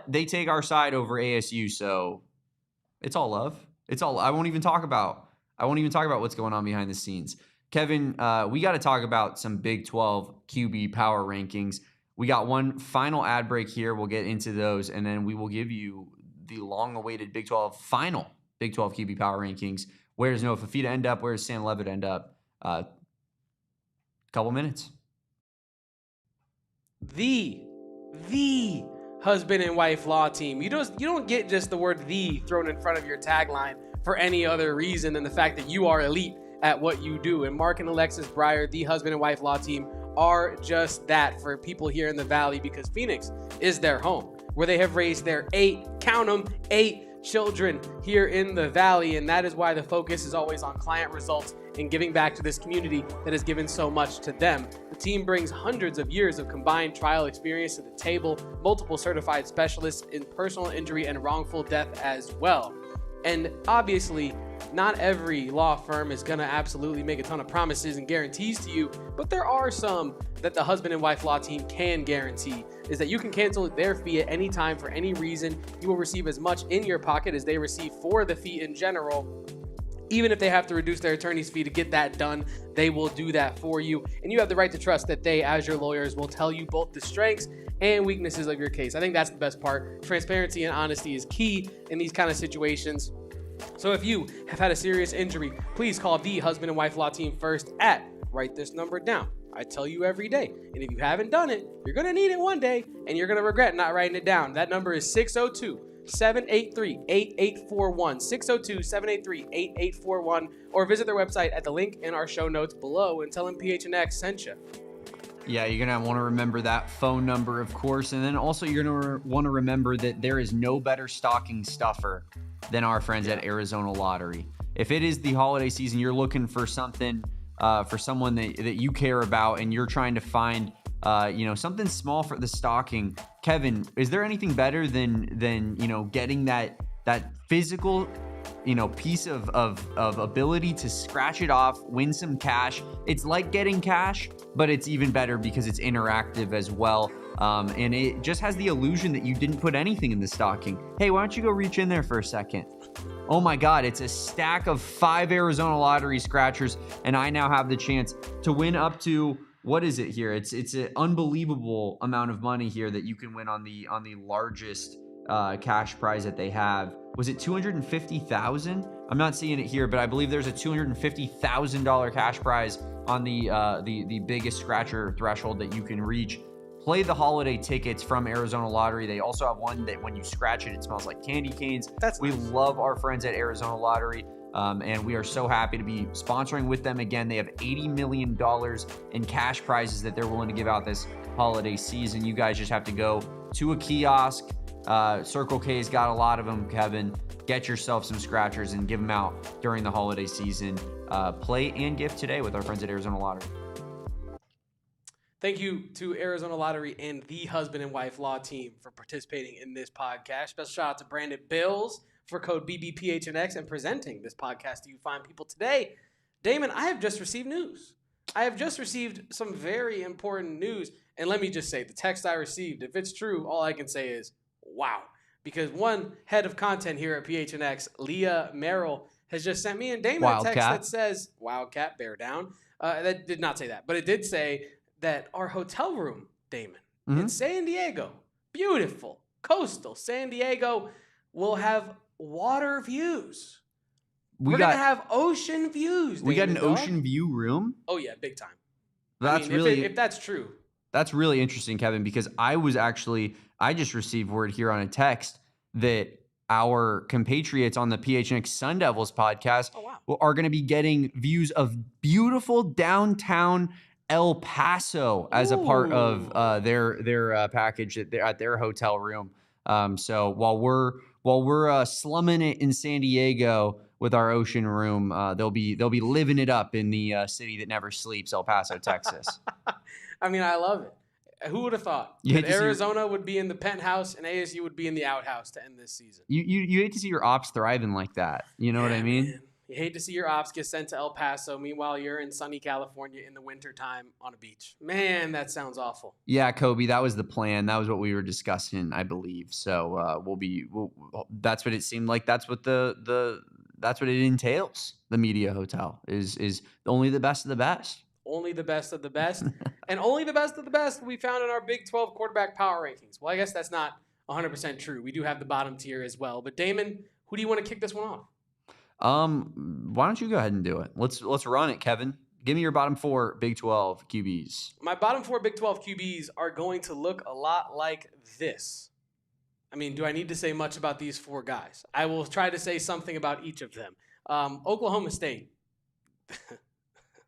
they take our side over ASU, so it's all love. It's all. I won't even talk about what's going on behind the scenes. Kevin, we got to talk about some Big 12 QB power rankings. We got one final ad break here. We'll get into those, and then we will give you the long-awaited final Big 12 QB power rankings. Where does Noah Fifita end up? Where does Sam Leavitt end up? Couple minutes. The husband and wife law team. You don't get just the word "the" thrown in front of your tagline for any other reason than the fact that you are elite at what you do. And Mark and Alexis Breyer, the husband and wife law team, are just that for people here in the Valley, because Phoenix is their home, where they have raised their 8 children here in the Valley. And that is why the focus is always on client results and giving back to this community that has given so much to them. The team brings hundreds of years of combined trial experience to the table, multiple certified specialists in personal injury and wrongful death as well. And obviously, not every law firm is going to absolutely make a ton of promises and guarantees to you, but there are some that the husband and wife law team can guarantee, is that you can cancel their fee at any time for any reason. You will receive as much in your pocket as they receive for the fee in general. Even if they have to reduce their attorney's fee to get that done, they will do that for you. And you have the right to trust that they, as your lawyers, will tell you both the strengths and weaknesses of your case. I think that's the best part. Transparency and honesty is key in these kind of situations. So if you have had a serious injury, please call the husband and wife law team first write this number down. I tell you every day. And if you haven't done it, you're going to need it one day, and you're going to regret not writing it down. That number is 602-783-8841, 602-783-8841, or visit their website at the link in our show notes below and tell them PHNX sent you. Yeah, you're going to want to remember that phone number, of course. And then also you're going to want to remember that there is no better stocking stuffer than our friends at Arizona Lottery. If it is the holiday season, you're looking for something for someone that you care about, and you're trying to find something small for the stocking. Kevin, is there anything better than getting that physical piece of ability to scratch it off, win some cash? It's like getting cash, but it's even better because it's interactive as well. And it just has the illusion that you didn't put anything in the stocking. Hey, why don't you go reach in there for a second? Oh my God, it's a stack of 5 Arizona Lottery scratchers, and I now have the chance to win up to what is it here? It's an unbelievable amount of money here that you can win on the largest cash prize that they have. Was it $250,000? I'm not seeing it here, but I believe there's a $250,000 cash prize on the biggest scratcher threshold that you can reach. Play the holiday tickets from Arizona Lottery. They also have one that when you scratch it, it smells like candy canes. We love our friends at Arizona Lottery. And we are so happy to be sponsoring with them again. They have $80 million in cash prizes that they're willing to give out this holiday season. You guys just have to go to a kiosk. Circle K's got a lot of them, Kevin. Get yourself some scratchers and give them out during the holiday season. Play and gift today with our friends at Arizona Lottery. Thank you to Arizona Lottery and the husband and wife law team for participating in this podcast. Special shout out to Brandon Bills for code BBPHNX and presenting this podcast to you fine people today. Damon, I have just received news. I have just received some very important news. And let me just say, the text I received, if it's true, all I can say is, wow. Because one head of content here at PHNX, Leah Merrill, has just sent me and Damon a text that says, Wildcat, bear down. That did not say that, but it did say that our hotel room, Damon, in San Diego, beautiful, coastal San Diego, will have water views. We're going to have ocean views. We got an ocean view room? Oh, yeah, big time. That's if that's true. That's really interesting, Kevin, because I just received word here on a text that our compatriots on the PHNX Sun Devils podcast are going to be getting views of beautiful downtown El Paso as a part of their package at their hotel room. So while we're slumming it in San Diego with our ocean room, they'll be living it up in the city that never sleeps, El Paso, Texas. I mean, I love it. Who would have thought that Arizona would be in the penthouse and ASU would be in the outhouse to end this season? You hate to see your ops thriving like that. You know what I mean? Man. You hate to see your ops get sent to El Paso. Meanwhile, you're in sunny California in the wintertime on a beach. Man, that sounds awful. Yeah, Kobe, that was the plan. That was what we were discussing, I believe. So that's what it seemed like. That's what that's what it entails. The media hotel is only the best of the best. Only the best of the best. And only the best of the best we found in our Big 12 quarterback power rankings. Well, I guess that's not 100% true. We do have the bottom tier as well. But Damon, who do you want to kick this one off? Why don't you go ahead and do it? Let's run it, Kevin. Give me your bottom 4 Big 12 QBs. My bottom 4 Big 12 QBs are going to look a lot like this. I mean, do I need to say much about these 4 guys? I will try to say something about each of them. Oklahoma State.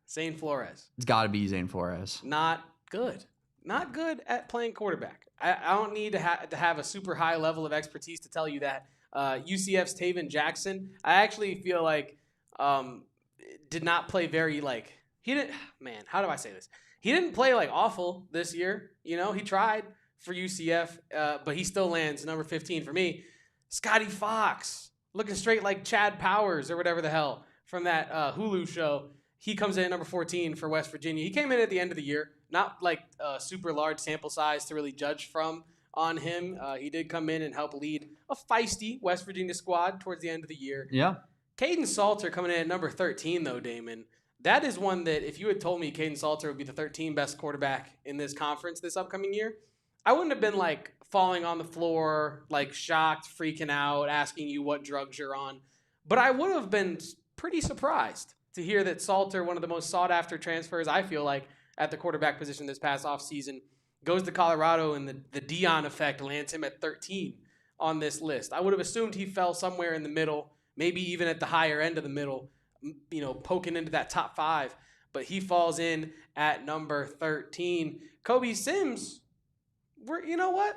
Zane Flores. It's got to be Zane Flores. Not good. Not good at playing quarterback. I don't need to have a super high level of expertise to tell you that. UCF's Taven Jackson, I actually feel like did not play very he didn't. Man, how do I say this? He didn't play awful this year. You know, he tried for UCF, but he still lands number 15 for me. Scotty Fox, looking straight like Chad Powers or whatever the hell from that Hulu show. He comes in at number 14 for West Virginia. He came in at the end of the year, not a super large sample size to really judge from on him. He did come in and help lead a feisty West Virginia squad towards the end of the year. Yeah. Caden Salter coming in at number 13, though, Damon. That is one that if you had told me Caden Salter would be the 13th best quarterback in this conference this upcoming year, I wouldn't have been falling on the floor, shocked, freaking out, asking you what drugs you're on. But I would have been pretty surprised to hear that Salter, one of the most sought-after transfers, I feel like, at the quarterback position this past offseason, goes to Colorado, and the Dion effect lands him at 13 on this list. I would have assumed he fell somewhere in the middle, maybe even at the higher end of the middle, poking into that top 5. But he falls in at number 13. Kobe Sims, you know what?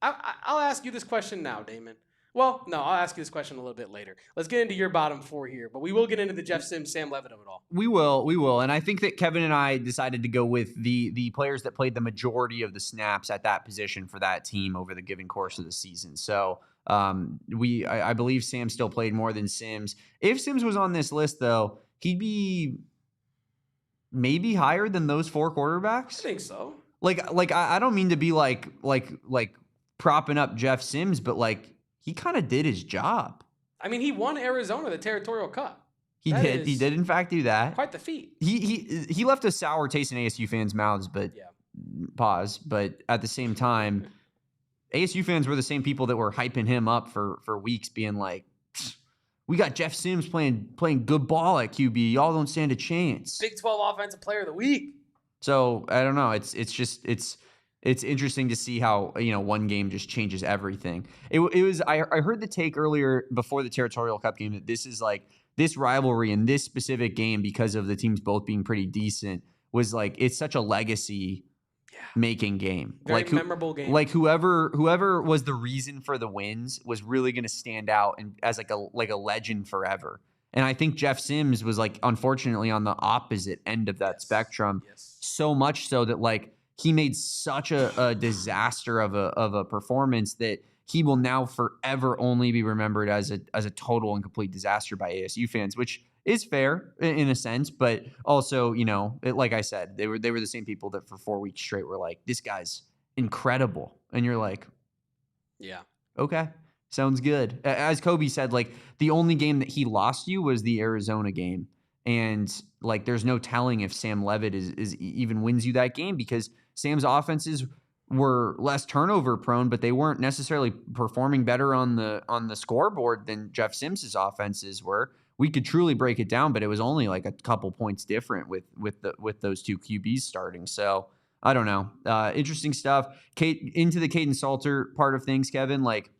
I'll ask you this question now, Damon. Well, no, I'll ask you this question a little bit later. Let's get into your bottom 4 here, but we will get into the Jeff Sims, Sam Leavitt of it all. We will. And I think that Kevin and I decided to go with the players that played the majority of the snaps at that position for that team over the given course of the season. So I believe Sam still played more than Sims. If Sims was on this list, though, he'd be maybe higher than those 4 quarterbacks. I think so. I don't mean to be like propping up Jeff Sims, but he kind of did his job. I mean, he won Arizona the Territorial Cup. He did. He did, in fact, do that. Quite the feat. He left a sour taste in ASU fans' mouths, but pause. But at the same time, ASU fans were the same people that were hyping him up for weeks, being like, we got Jeff Sims playing good ball at QB. Y'all don't stand a chance. Big 12 Offensive Player of the Week. So I don't know. It's interesting to see how, one game just changes everything. It was I heard the take earlier before the Territorial Cup game that this is like this rivalry in this specific game, because of the teams both being pretty decent, was like it's such a legacy making game. Very memorable game. Like whoever was the reason for the wins was really going to stand out and as like a legend forever. And I think Jeff Sims was like, unfortunately, on the opposite end of that spectrum. So much so that like he made such a disaster of a performance that he will now forever only be remembered as a total and complete disaster by ASU fans, which is fair in a sense, but also, like I said, they were the same people that for 4 weeks straight were like, this guy's incredible. And you're like, yeah, okay, sounds good. As Kobe said, like the only game that he lost you was the Arizona game. And like, there's no telling if Sam Leavitt is even wins you that game, because Sam's offenses were less turnover prone, but they weren't necessarily performing better on the scoreboard than Jeff Sims's offenses were. We could truly break it down, but it was only like a couple points different with those two QBs starting. So I don't know. Interesting stuff. Into the Caden Salter part of things, Kevin. Like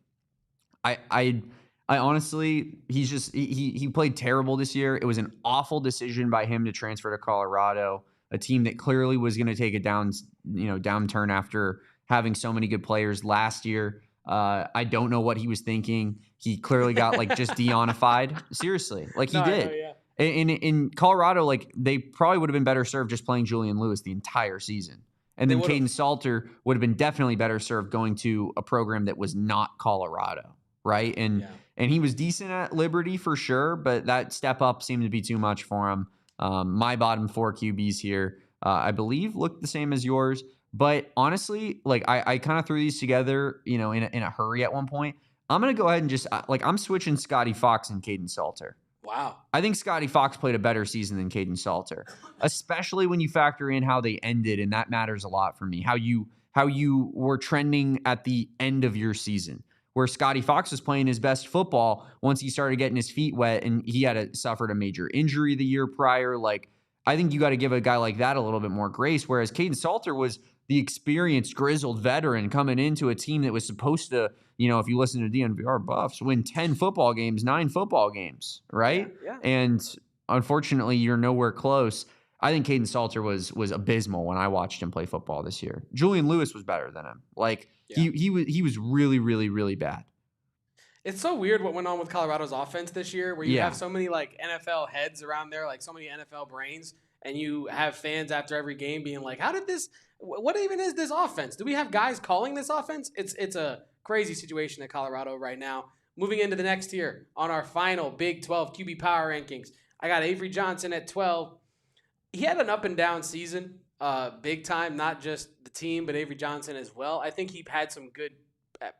I honestly, he played terrible this year. It was an awful decision by him to transfer to Colorado, a team that clearly was going to take a downturn after having so many good players last year. I don't know what he was thinking. He clearly got like just Deonified. Seriously, like he did. Know, yeah. In Colorado, like they probably would have been better served just playing Julian Lewis the entire season. And then Caden Salter would have been definitely better served going to a program that was not Colorado, right? And he was decent at Liberty for sure, but that step up seemed to be too much for him. My bottom 4 QBs here, I believe, look the same as yours. But honestly, like I kind of threw these together, in a hurry at one point. I'm going to go ahead and just I'm switching Scotty Fox and Caden Salter. Wow. I think Scotty Fox played a better season than Caden Salter, especially when you factor in how they ended. And that matters a lot for me. How you were trending at the end of your season, where Scotty Fox was playing his best football once he started getting his feet wet and he had suffered a major injury the year prior. Like, I think you got to give a guy like that a little bit more grace. Whereas Caden Salter was the experienced, grizzled veteran coming into a team that was supposed to, if you listen to DNVR buffs, win 10 football games, 9 football games, right? Yeah. And unfortunately, you're nowhere close. I think Caden Salter was abysmal when I watched him play football this year. Julian Lewis was better than him. Like, he was really, really, really bad. It's so weird what went on with Colorado's offense this year, where you have so many like NFL heads around there, like so many NFL brains, and you have fans after every game being like, what even is this offense? Do we have guys calling this offense? It's a crazy situation at Colorado right now. Moving into the next tier on our final Big 12 QB power rankings, I got Avery Johnson at 12. He had an up and down season, big time, not just the team, but Avery Johnson as well. I think he had some good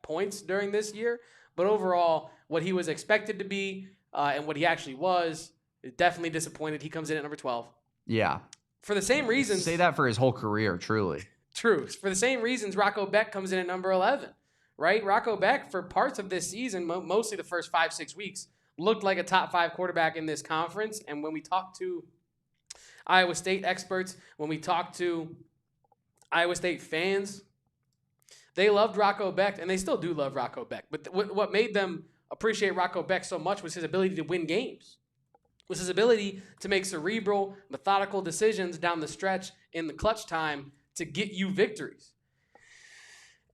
points during this year, but overall, what he was expected to be and what he actually was, definitely disappointed. He comes in at number 12. Yeah. For the same reasons. Say that for his whole career, truly. True. For the same reasons, Rocco Beck comes in at number 11, right? Rocco Beck, for parts of this season, mostly the first 5-6 weeks, looked like a top 5 quarterback in this conference. And when we talked to Iowa State experts, when we talked to Iowa State fans, they loved Rocco Beck, and they still do love Rocco Beck. But what made them appreciate Rocco Beck so much was his ability to win games, was his ability to make cerebral, methodical decisions down the stretch in the clutch time to get you victories.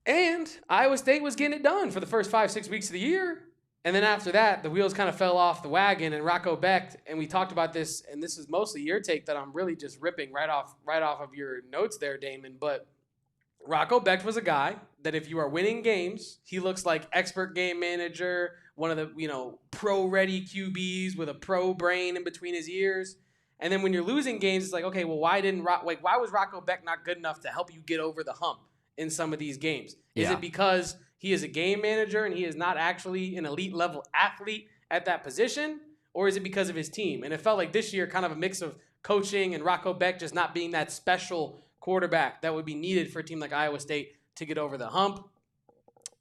And Iowa State was getting it done for the first 5-6 weeks of the year. And then after that, the wheels kind of fell off the wagon, and Rocco Beck, and we talked about this, and this is mostly your take that I'm really just ripping right off of your notes there, Damon, but Rocco Beck was a guy that if you are winning games, he looks like expert game manager, one of the, pro-ready QBs with a pro brain in between his ears. And then when you're losing games, it's like, okay, well, why was Rocco Beck not good enough to help you get over the hump in some of these games? Is it because he is a game manager and he is not actually an elite level athlete at that position? or is it because of his team? And it felt like this year kind of a mix of coaching and Rocco Becht just not being that special quarterback that would be needed for a team like Iowa State to get over the hump.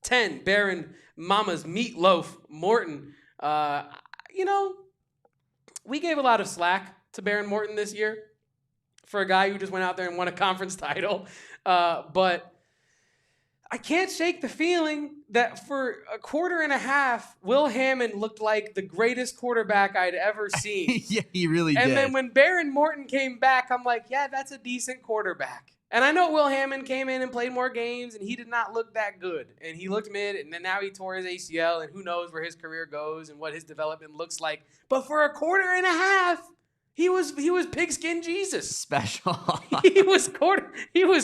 10, Baron Mama's Meatloaf Morton. We gave a lot of slack to Baron Morton this year for a guy who just went out there and won a conference title. But I can't shake the feeling that for a quarter and a half, Will Hammond looked like the greatest quarterback I'd ever seen. Yeah, he really did. And then when Baron Morton came back, I'm like, yeah, that's a decent quarterback. And I know Will Hammond came in and played more games, and he did not look that good. And he looked mid, and then now he tore his ACL, and who knows where his career goes and what his development looks like. But for a quarter and a half, he was pigskin Jesus. Special. he was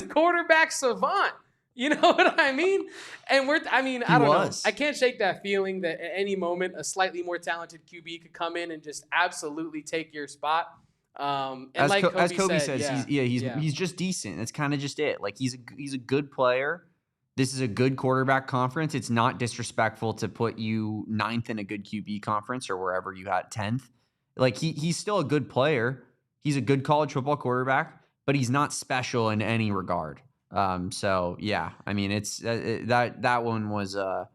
quarterback savant. You know what I mean? And I don't know. I can't shake that feeling that at any moment a slightly more talented QB could come in and just absolutely take your spot. And as like Kobe said, he's just decent. That's kind of just it. Like he's a good player. This is a good quarterback conference. It's not disrespectful to put you 9th in a good QB conference or wherever you had 10th. Like he's still a good player. He's a good college football quarterback, but he's not special in any regard. So yeah, I mean that one was that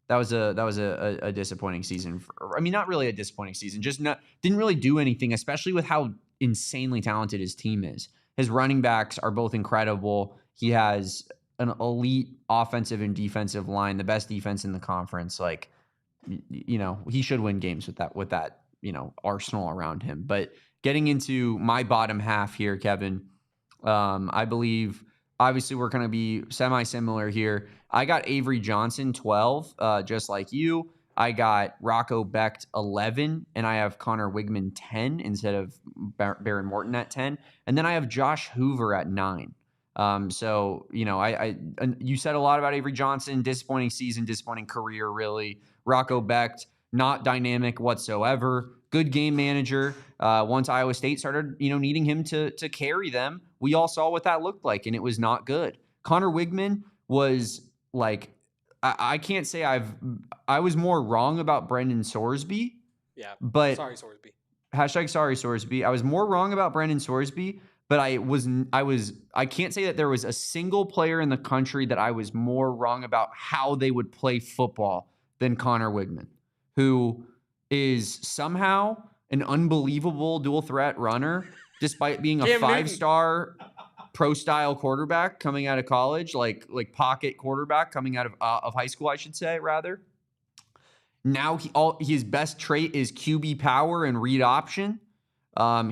was a disappointing season. Not really a disappointing season. Didn't really do anything, especially with how insanely talented his team is. His running backs are both incredible. He has an elite offensive and defensive line, the best defense in the conference. Like, he should win games with that, arsenal around him. But getting into my bottom half here, Kevin, I believe obviously we're going to be semi-similar here. I got Avery Johnson 12, just like you. I got Rocco Becht 11, and I have Connor Wigman 10 instead of Baron Morton at 10. And then I have Josh Hoover at 9. So, you said a lot about Avery Johnson, disappointing season, disappointing career, really. Rocco Becht, not dynamic whatsoever. Good game manager. Once Iowa State started, needing him to carry them, we all saw what that looked like, and it was not good. Connor Wigman was like, I can't say I was more wrong about Brendan Sorsby. Yeah. But sorry, Sorsby. #sorry, Sorsby. I was more wrong about Brendan Sorsby, but I can't say that there was a single player in the country that I was more wrong about how they would play football than Connor Wigman, who is somehow an unbelievable dual threat runner, despite being a 5-star pro-style quarterback coming out of college, like pocket quarterback coming out of high school, I should say, rather. Now his best trait is QB power and read option.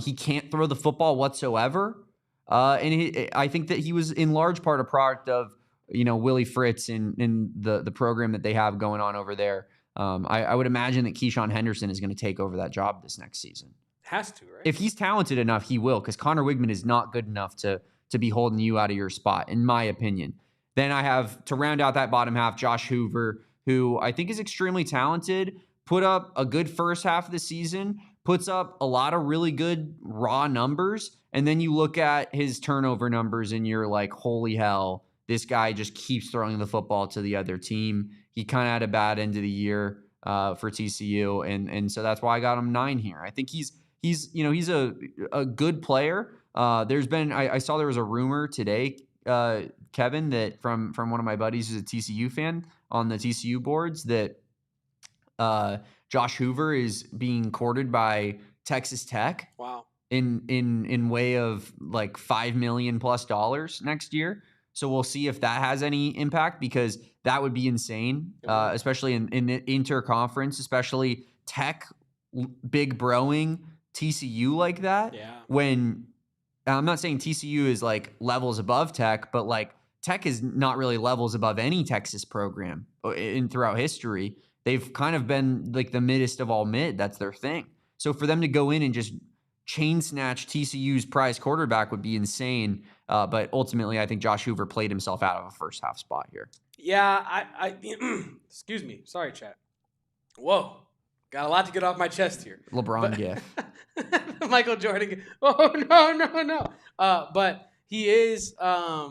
He can't throw the football whatsoever. I think that he was in large part a product of, Willie Fritz and the program that they have going on over there. I would imagine that Keyshawn Henderson is going to take over that job this next season. Has to, right? If he's talented enough, he will, because Connor Wigman is not good enough to be holding you out of your spot, in my opinion. Then I have, to round out that bottom half, Josh Hoover, who I think is extremely talented, put up a good first half of the season, puts up a lot of really good raw numbers, and then you look at his turnover numbers and you're like, holy hell, this guy just keeps throwing the football to the other team. He kind of had a bad end of the year for TCU, and so that's why I got him 9 here. I think he's a good player. I saw there was a rumor today, Kevin, that from one of my buddies who's a TCU fan on the TCU boards, that Josh Hoover is being courted by Texas Tech. Wow. In way of like $5 million plus next year. So we'll see if that has any impact, because that would be insane, especially in interconference, especially Tech big broing TCU like that. Yeah. When I'm not saying TCU is like levels above Tech, but like Tech is not really levels above any Texas program throughout history. They've kind of been like the middest of all mid. That's their thing. So for them to go in and just chain snatch TCU's prize quarterback would be insane. But ultimately, I think Josh Hoover played himself out of a first half spot here. Yeah, I excuse me. Sorry, chat. Whoa. Got a lot to get off my chest here. LeBron gif. Michael Jordan. Oh, no. But he is a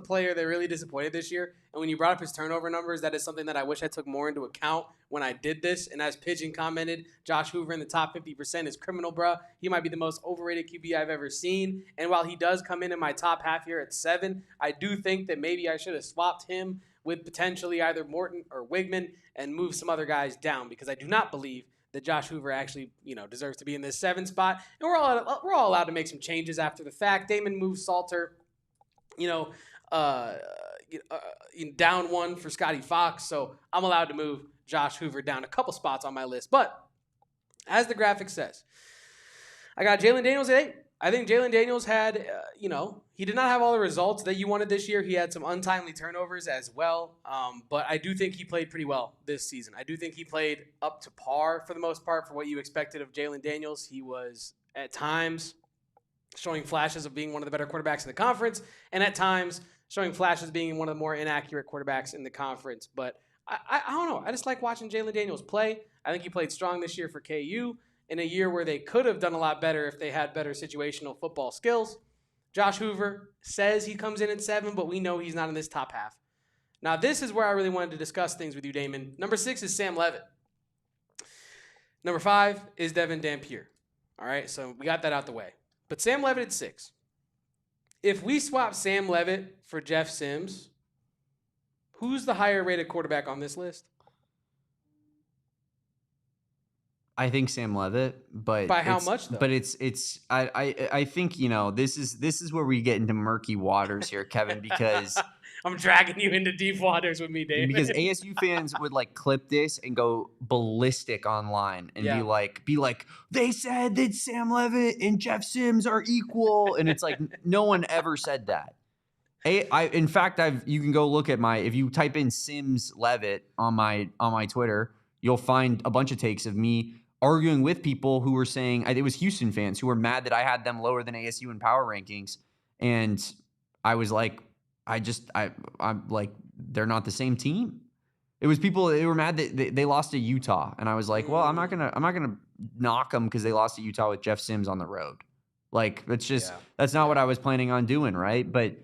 player that really disappointed this year. And when you brought up his turnover numbers, that is something that I wish I took more into account when I did this. And as Pigeon commented, Josh Hoover in the top 50% is criminal, bruh. He might be the most overrated QB I've ever seen. And while he does come in my top half here at 7, I do think that maybe I should have swapped him with potentially either Morton or Wigman and move some other guys down, because I do not believe that Josh Hoover actually, deserves to be in this 7 spot. And we're all allowed to make some changes after the fact. Damon moves Salter, down 1 for Scotty Fox. So I'm allowed to move Josh Hoover down a couple spots on my list. But as the graphic says, I got Jalen Daniels at 8. I think Jalen Daniels had, he did not have all the results that you wanted this year. He had some untimely turnovers as well. But I do think he played pretty well this season. I do think he played up to par for the most part for what you expected of Jalen Daniels. He was at times showing flashes of being one of the better quarterbacks in the conference, and at times showing flashes of being one of the more inaccurate quarterbacks in the conference. But I don't know. I just like watching Jalen Daniels play. I think he played strong this year for KU in a year where they could have done a lot better if they had better situational football skills. Josh Hoover says he comes in at 7, but we know he's not in this top half. Now, this is where I really wanted to discuss things with you, Damon. Number 6 is Sam Leavitt. Number 5 is Devin Dampier. All right, so we got that out the way. But Sam Leavitt at 6. If we swap Sam Leavitt for Jeff Sims, who's the higher rated quarterback on this list? I think Sam Leavitt, but by how much though? But I think this is where we get into murky waters here, Kevin, because I'm dragging you into deep waters with me, David. Because ASU fans would clip this and go ballistic online and be like, they said that Sam Leavitt and Jeff Sims are equal, and it's like no one ever said that. In fact, you can go look at if you type in Sims Leavitt on my Twitter, you'll find a bunch of takes of me arguing with people who were saying, it was Houston fans who were mad that I had them lower than ASU in power rankings. And I was like, I'm like, they're not the same team. It was people, they were mad that they lost to Utah. And I was like, well, I'm not going to knock them because they lost to Utah with Jeff Sims on the road. That's not what I was planning on doing. Right. But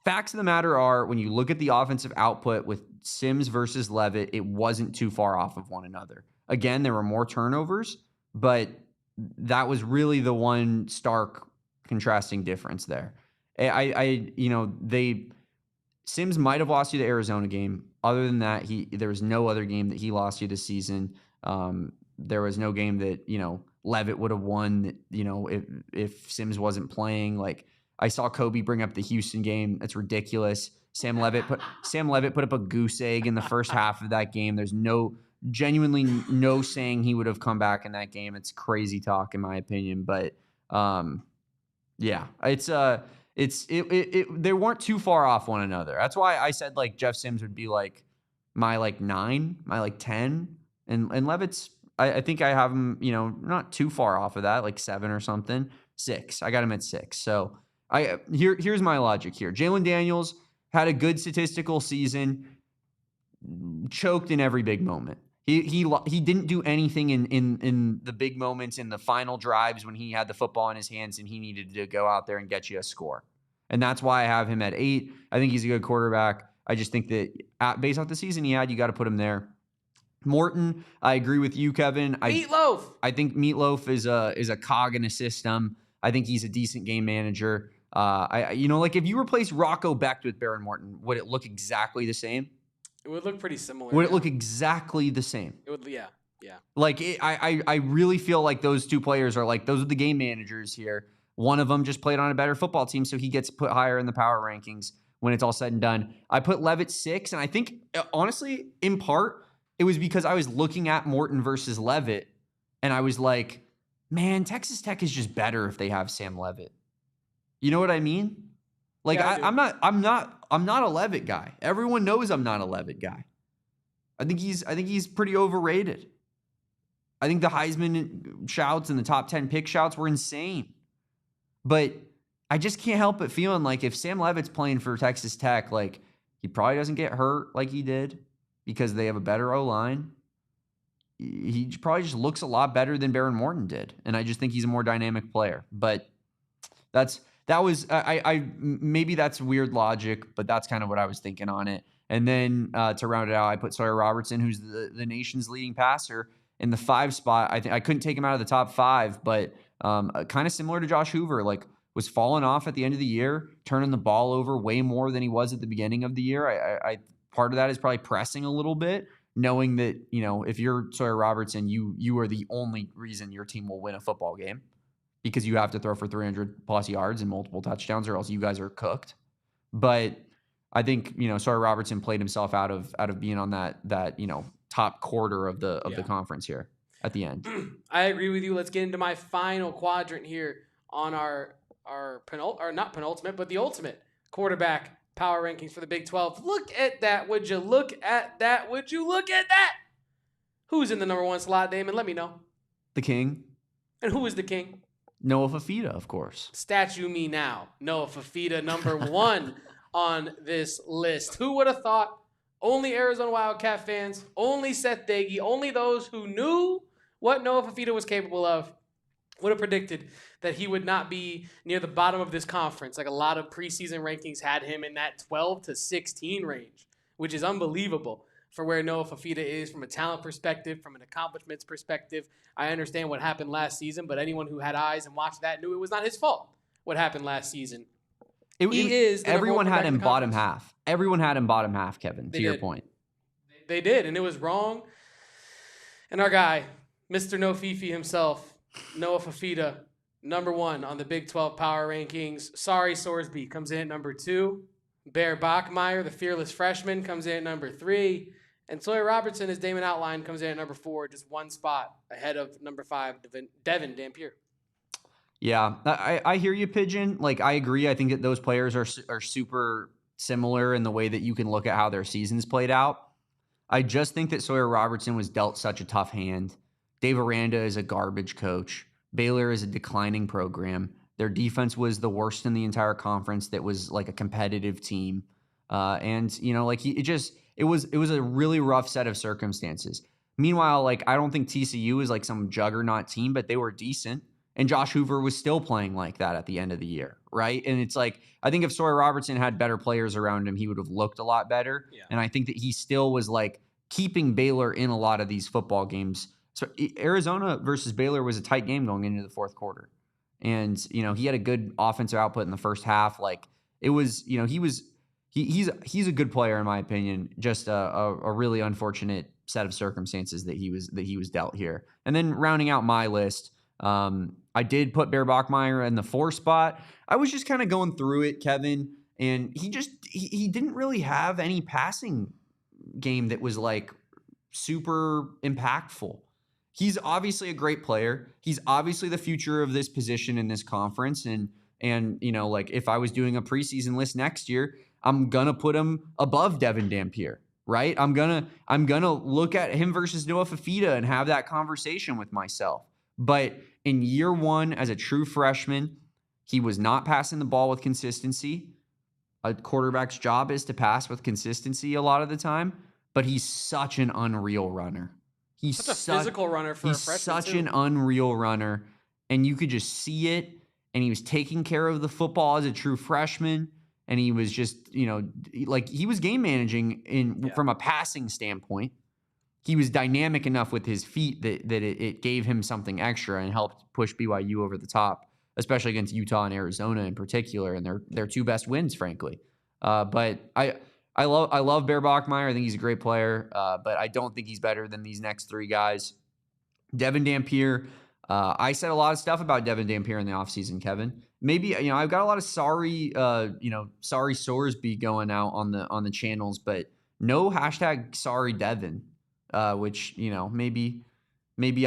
facts of the matter are, when you look at the offensive output with Sims versus Leavitt, it wasn't too far off of one another. Again, there were more turnovers, but that was really the one stark contrasting difference there. Sims might have lost you the Arizona game. Other than that, there was no other game that he lost you this season. There was no game that, Leavitt would have won, if Sims wasn't playing. I saw Kobe bring up the Houston game. That's ridiculous. Sam Leavitt put up a goose egg in the first half of that game. There's genuinely no saying he would have come back in that game. It's crazy talk in my opinion, but they weren't too far off one another. That's why I said Jeff Sims would be my 9, my 10, and Leavitt's. I think I have him, not too far off of that, 7 or something. 6. I got him at 6. So here's my logic here. Jalen Daniels had a good statistical season, choked in every big moment. He didn't do anything in the big moments, in the final drives when he had the football in his hands and he needed to go out there and get you a score. And that's why I have him at 8. I think he's a good quarterback. I just think that based off the season he had, you got to put him there. Morton, I agree with you, Kevin. Meatloaf. I think Meatloaf is a cog in a system. I think he's a decent game manager. If you replace Rocco Becht with Baron Morton, would it look exactly the same? It would look pretty similar. Would it look exactly the same? It would, yeah. I really feel like those two players are those are the game managers here. One of them just played on a better football team, so he gets put higher in the power rankings when it's all said and done. I put Leavitt 6, and I think, honestly, in part, it was because I was looking at Morton versus Leavitt, and I was like, man, Texas Tech is just better if they have Sam Leavitt. You know what I mean? I'm not a Leavitt guy. Everyone knows I'm not a Leavitt guy. I think he's pretty overrated. I think the Heisman shouts and the top 10 pick shouts were insane. But I just can't help but feeling if Sam Leavitt's playing for Texas Tech, he probably doesn't get hurt like he did because they have a better O-line. He probably just looks a lot better than Baron Morton did. And I just think he's a more dynamic player. But That was maybe that's weird logic, but that's kind of what I was thinking on it. And then to round it out, I put Sawyer Robertson, who's the nation's leading passer, in the 5 spot. I think I couldn't take him out of the top 5, but kind of similar to Josh Hoover, like was falling off at the end of the year, turning the ball over way more than he was at the beginning of the year. I part of that is probably pressing a little bit, knowing that, you know, if you're Sawyer Robertson, you are the only reason your team will win a football game, because you have to throw for 300 plus yards and multiple touchdowns, or else you guys are cooked. But I think, you know, Sawyer Robertson played himself out of being on that, you know, top quarter of the conference here at the end. I agree with you. Let's get into my final quadrant here on our not penultimate, but the ultimate quarterback power rankings for the Big 12. Look at that. Would you look at that? Would you look at that? Who's in the number 1 slot, Damon? Let me know. The king. And who is the king? Noah Fifita, of course. Statue me now. Noah Fifita, number 1 on this list. Who would have thought? Only Arizona Wildcat fans, only Seth Doege, only those who knew what Noah Fifita was capable of would have predicted that he would not be near the bottom of this conference. Like, a lot of preseason rankings had him in that 12 to 16 range, which is unbelievable for where Noah Fifita is from a talent perspective, from an accomplishments perspective. I understand what happened last season, but anyone who had eyes and watched that knew it was not his fault what happened last season. Everyone had him bottom half. Everyone had him bottom half, Kevin, to your point. They did, and it was wrong. And our guy, Mr. No Fifi himself, Noah Fifita, number 1 on the Big 12 power rankings. Sorry, Sorsby comes in at number 2. Bear Bachmeier, the fearless freshman, comes in at number 3. And Sawyer Robertson, as Damon outlined, comes in at number 4, just 1 spot ahead of number 5, Devin Dampier. Yeah, I hear you, Pigeon. Like, I agree. I think that those players are super similar in the way that you can look at how their seasons played out. I just think that Sawyer Robertson was dealt such a tough hand. Dave Aranda is a garbage coach. Baylor is a declining program. Their defense was the worst in the entire conference. That was like a competitive team. And, you know, like it was a really rough set of circumstances. Meanwhile, like, I don't think TCU is like some juggernaut team, but they were decent. And Josh Hoover was still playing like that at the end of the year, right? And it's like, I think if Sawyer Robertson had better players around him, he would have looked a lot better. Yeah. And I think that he still was like keeping Baylor in a lot of these football games. So Arizona versus Baylor was a tight game going into the 4th quarter. And, you know, he had a good offensive output in the first half. Like, it was, you know, he's a good player in my opinion. Just a really unfortunate set of circumstances that he was dealt here. And then rounding out my list, I did put Bear Bachmeier in the 4 spot. I was just kind of going through it, Kevin, and he didn't really have any passing game that was like super impactful. He's obviously a great player. He's obviously the future of this position in this conference. And you know, like, if I was doing a preseason list next year, I'm gonna put him above Devin Dampier, right? I'm gonna look at him versus Noah Fifita and have that conversation with myself. But in year 1 as a true freshman, he was not passing the ball with consistency. A quarterback's job is to pass with consistency a lot of the time, but he's such an unreal runner. He's such a physical runner for a freshman. He's such an unreal runner, and you could just see it. And he was taking care of the football as a true freshman, and he was just, you know, like, he was game managing from a passing standpoint. He was dynamic enough with his feet that it gave him something extra and helped push BYU over the top, especially against Utah and Arizona in particular, and their 2 best wins, frankly. But I love Bear Bachmeier. I think he's a great player, but I don't think he's better than these next 3 guys. Devin Dampier. I said a lot of stuff about Devin Dampier in the offseason, Kevin. Maybe, you know, I've got a lot of sorry Sorsby going out on the channels, but no hashtag sorry Devin. Which, you know, maybe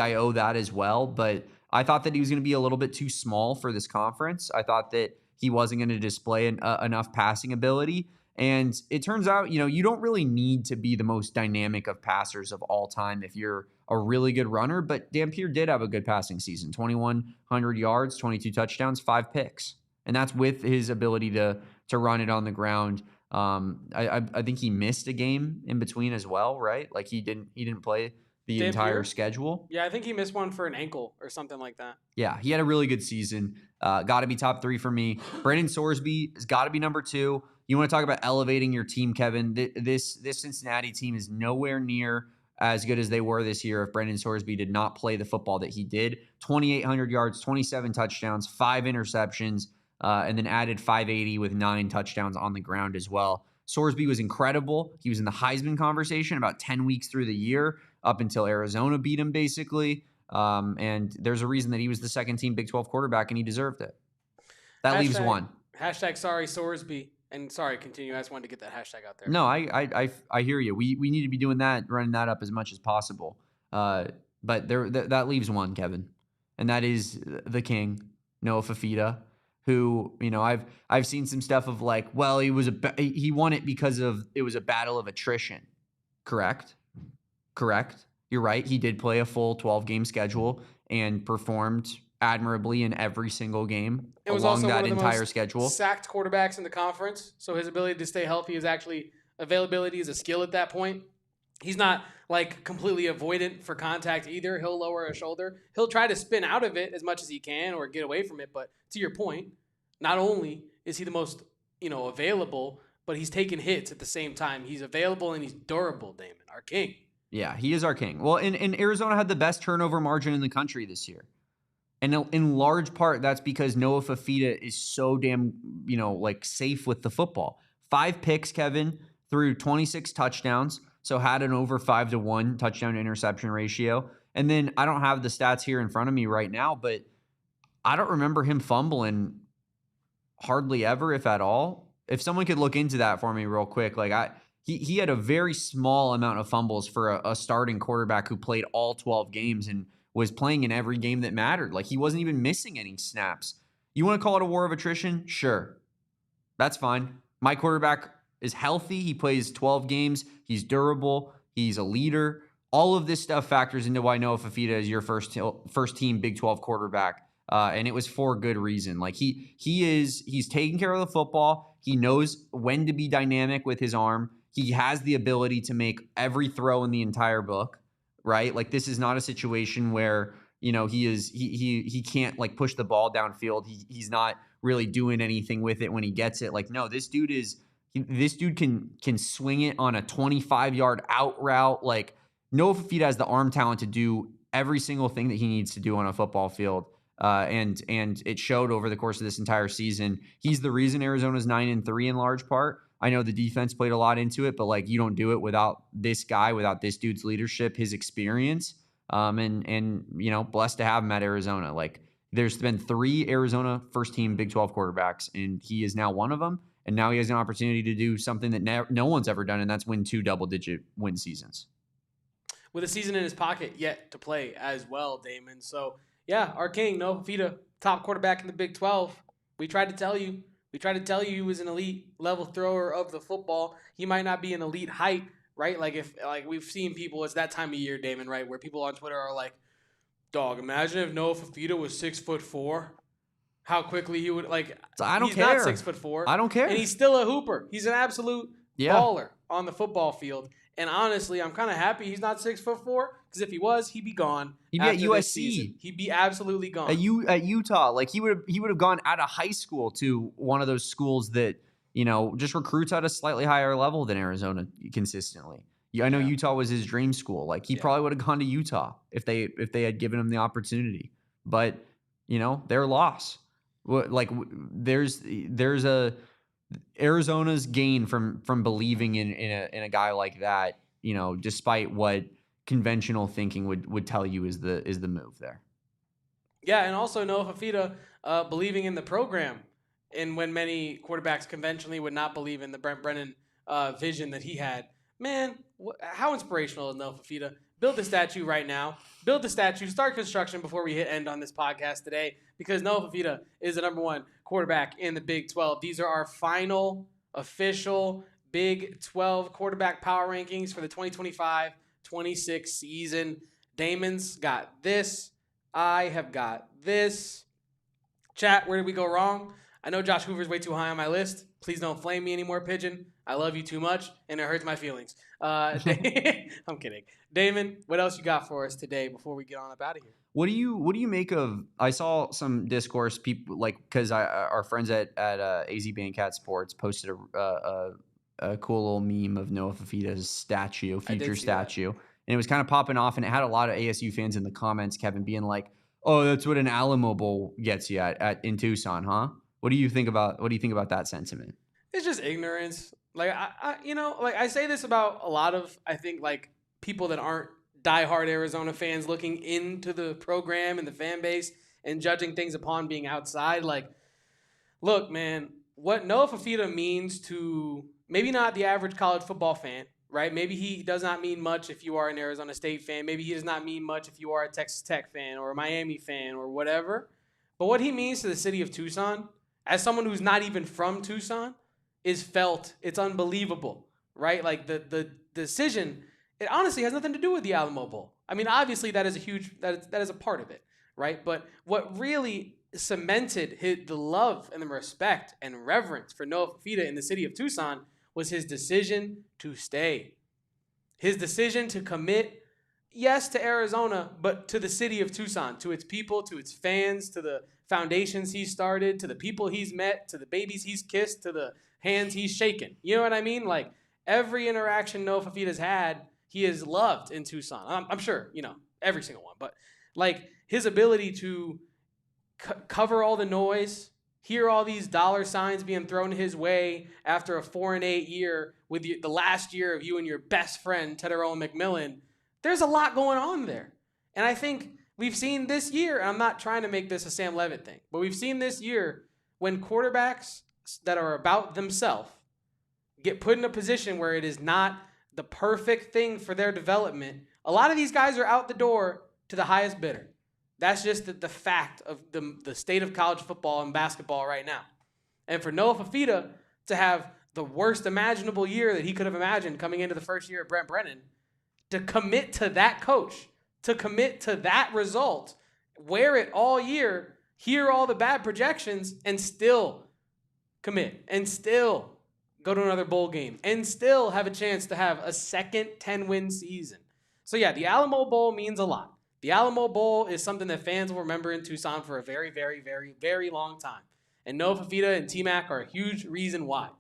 I owe that as well. But I thought that he was going to be a little bit too small for this conference. I thought that he wasn't going to display enough passing ability. And it turns out, you know, you don't really need to be the most dynamic of passers of all time if you're a really good runner. But Dampier did have a good passing season, 2,100 yards, 22 touchdowns, 5 picks. And that's with his ability to run it on the ground. I think he missed a game in between as well, right? Like, he didn't play the entire schedule. Yeah, I think he missed one for an ankle or something like that. Yeah, he had a really good season. Got to be top 3 for me. Brandon Sorsby has got to be number 2. You want to talk about elevating your team, Kevin? This Cincinnati team is nowhere near as good as they were this year if Brandon Sorsby did not play the football that he did. 2,800 yards, 27 touchdowns, 5 interceptions, and then added 580 with 9 touchdowns on the ground as well. Sorsby was incredible. He was in the Heisman conversation about 10 weeks through the year, up until Arizona beat him, basically. And there's a reason that he was the second-team Big 12 quarterback, and he deserved it. That leaves one. Hashtag sorry, Sorsby. And sorry, continue. I just wanted to get that hashtag out there. No, I hear you. We need to be doing that, running that up as much as possible. But that leaves one, Kevin, and that is the king, Noah Fifita, who, you know, I've seen some stuff of like, well, he won it because it was a battle of attrition. Correct. You're right. He did play a full 12-game schedule and performed admirably in every single game along that entire schedule. Sacked quarterbacks in the conference, so his ability to stay healthy is actually availability is a skill at that point. He's not like completely avoidant for contact either. He'll lower a shoulder. He'll try to spin out of it as much as he can or get away from it. But to your point, not only is he the most, available, but he's taking hits at the same time. He's available and he's durable, Damon, our king. Yeah, he is our king. Well, and Arizona had the best turnover margin in the country this year. And in large part, that's because Noah Fifita is so damn, safe with the football. 5 picks, Kevin, threw 26 touchdowns, so had an over 5-to-1 touchdown to interception ratio. And then I don't have the stats here in front of me right now, but I don't remember him fumbling hardly ever, if at all. If someone could look into that for me real quick, he had a very small amount of fumbles for a starting quarterback who played all 12 games and was playing in every game that mattered. Like, he wasn't even missing any snaps. You want to call it a war of attrition? Sure. That's fine. My quarterback is healthy. He plays 12 games. He's durable. He's a leader. All of this stuff factors into why Noah Fifita is your first team Big 12 quarterback. And it was for good reason. Like, he's taking care of the football. He knows when to be dynamic with his arm. He has the ability to make every throw in the entire book. Right? Like, this is not a situation where, he can't like push the ball downfield. He's not really doing anything with it when he gets it. Like, no, this dude can swing it on a 25-yard out route. Like, Noah Fifita has the arm talent to do every single thing that he needs to do on a football field. And it showed over the course of this entire season. He's the reason Arizona's 9-3 in large part. I know the defense played a lot into it, but like, you don't do it without this guy, without this dude's leadership, his experience, and blessed to have him at Arizona. Like, there's been 3 Arizona first-team Big 12 quarterbacks, and he is now one of them. And now he has an opportunity to do something that no one's ever done, and that's win 2 double-digit win seasons. With a season in his pocket yet to play as well, Damon. So, yeah, our king, Noah Fifita, top quarterback in the Big 12. We tried to tell you. He was an elite level thrower of the football. He might not be an elite height, right? Like, if we've seen people, it's that time of year, Damon, right, where people on Twitter are like, "Dog, imagine if Noah Fifita was 6'4", how quickly he would like." I don't care. He's not 6'4". I don't care. And he's still a hooper. He's an absolute baller on the football field. And honestly, I'm kind of happy he's not 6'4", because if he was, he'd be gone. He'd be at USC. He'd be absolutely gone. At Utah, like, he would have gone out of high school to one of those schools that just recruits at a slightly higher level than Arizona consistently. I know Utah was his dream school. Like, he probably would have gone to Utah if they had given him the opportunity. But their loss. Like, there's a Arizona's gain from believing in a guy like that, despite what conventional thinking would tell you is the move there. Yeah, and also Noah Fifita believing in the program, and when many quarterbacks conventionally would not believe in the Brent Brennan vision that he had. Man, how inspirational is Noah Fifita? Build the statue right now. Build the statue. Start construction before we hit end on this podcast today, because Noah Fifita is the number 1 quarterback in the Big 12. These are our final official Big 12 quarterback power rankings for the 2025-26 season. Damon's got this. I have got this. Chat, where did we go wrong? I know Josh Hoover's way too high on my list. Please don't flame me anymore, Pigeon. I love you too much, and it hurts my feelings. I'm kidding. Damon, what else you got for us today before we get on up out of here? What do you make of? I saw some discourse people because our friends at AZ Bandcat Sports posted a cool little meme of Noah Fifita's future statue, and it was kind of popping off, and it had a lot of ASU fans in the comments, Kevin, being like, "Oh, that's what an Alamo Bowl gets you in Tucson, huh?" What do you think about that sentiment? It's just ignorance. Like I say this about a lot of, I think, like, people that aren't diehard Arizona fans looking into the program and the fan base and judging things upon being outside. Like, look, man, what Noah Fifita means to maybe not the average college football fan, right? Maybe he does not mean much if you are an Arizona State fan. Maybe he does not mean much if you are a Texas Tech fan or a Miami fan or whatever. But what he means to the city of Tucson, as someone who's not even from Tucson, is felt. It's unbelievable, right? Like the decision, it honestly has nothing to do with the Alamo Bowl. I mean, obviously that is a part of it, right? But what really cemented the love and the respect and reverence for Noah Fifita in the city of Tucson was his decision to stay. His decision to commit, yes, to Arizona, but to the city of Tucson, to its people, to its fans, to the foundations he started, to the people he's met, to the babies he's kissed, to the hands he's shaken. You know what I mean? Like, every interaction Noah Fifita's had, he is loved in Tucson. I'm sure, every single one. But, like, his ability to cover all the noise, hear all these dollar signs being thrown his way after a 4-8 year with the last year of you and your best friend, Tedderone McMillan, there's a lot going on there. And I think we've seen this year, and I'm not trying to make this a Sam Leavitt thing, but we've seen this year when quarterbacks that are about themselves get put in a position where it is not the perfect thing for their development, a lot of these guys are out the door to the highest bidder. That's just the fact of the state of college football and basketball right now. And for Noah Fifita to have the worst imaginable year that he could have imagined coming into the first year of Brent Brennan, to commit to that coach, to commit to that result, wear it all year, hear all the bad projections, and still commit, and still go to another bowl game, and still have a chance to have a second 10-win season. So yeah, the Alamo Bowl means a lot. The Alamo Bowl is something that fans will remember in Tucson for a very, very, very, very long time. And Noah Fifita and T-Mac are a huge reason why.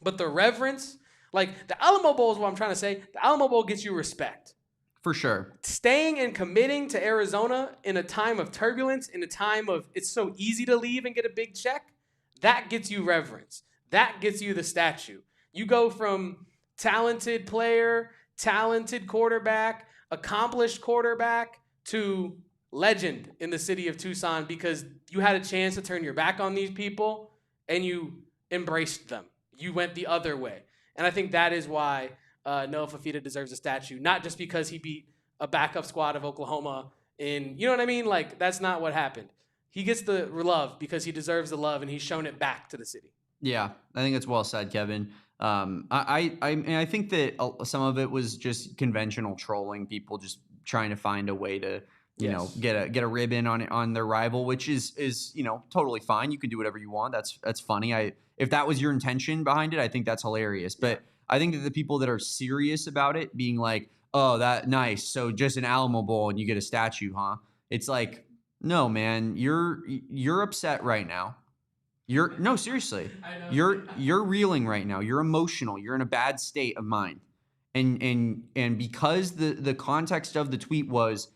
But the reverence, like, the Alamo Bowl is what I'm trying to say. The Alamo Bowl gets you respect. For sure. Staying and committing to Arizona in a time of turbulence, in a time of it's so easy to leave and get a big check, that gets you reverence. That gets you the statue. You go from talented player, talented quarterback, accomplished quarterback, to legend in the city of Tucson because you had a chance to turn your back on these people and you embraced them. You went the other way. And I think that is why Noah Fifita deserves a statue, not just because he beat a backup squad of Oklahoma you know what I mean? Like, that's not what happened. He gets the love because he deserves the love and he's shown it back to the city. Yeah, I think that's well said, Kevin. I think that some of it was just conventional trolling, people just trying to find a way to, get a rib in on their rival, which is totally fine. You can do whatever you want. That's funny. If that was your intention behind it, I think that's hilarious. But I think that the people that are serious about it, being like, "Oh, that nice. So just an Alamo Bowl and you get a statue, huh?" It's like, no, man, you're upset right now. No, seriously. You're reeling right now. You're emotional. You're in a bad state of mind. And because the context of the tweet was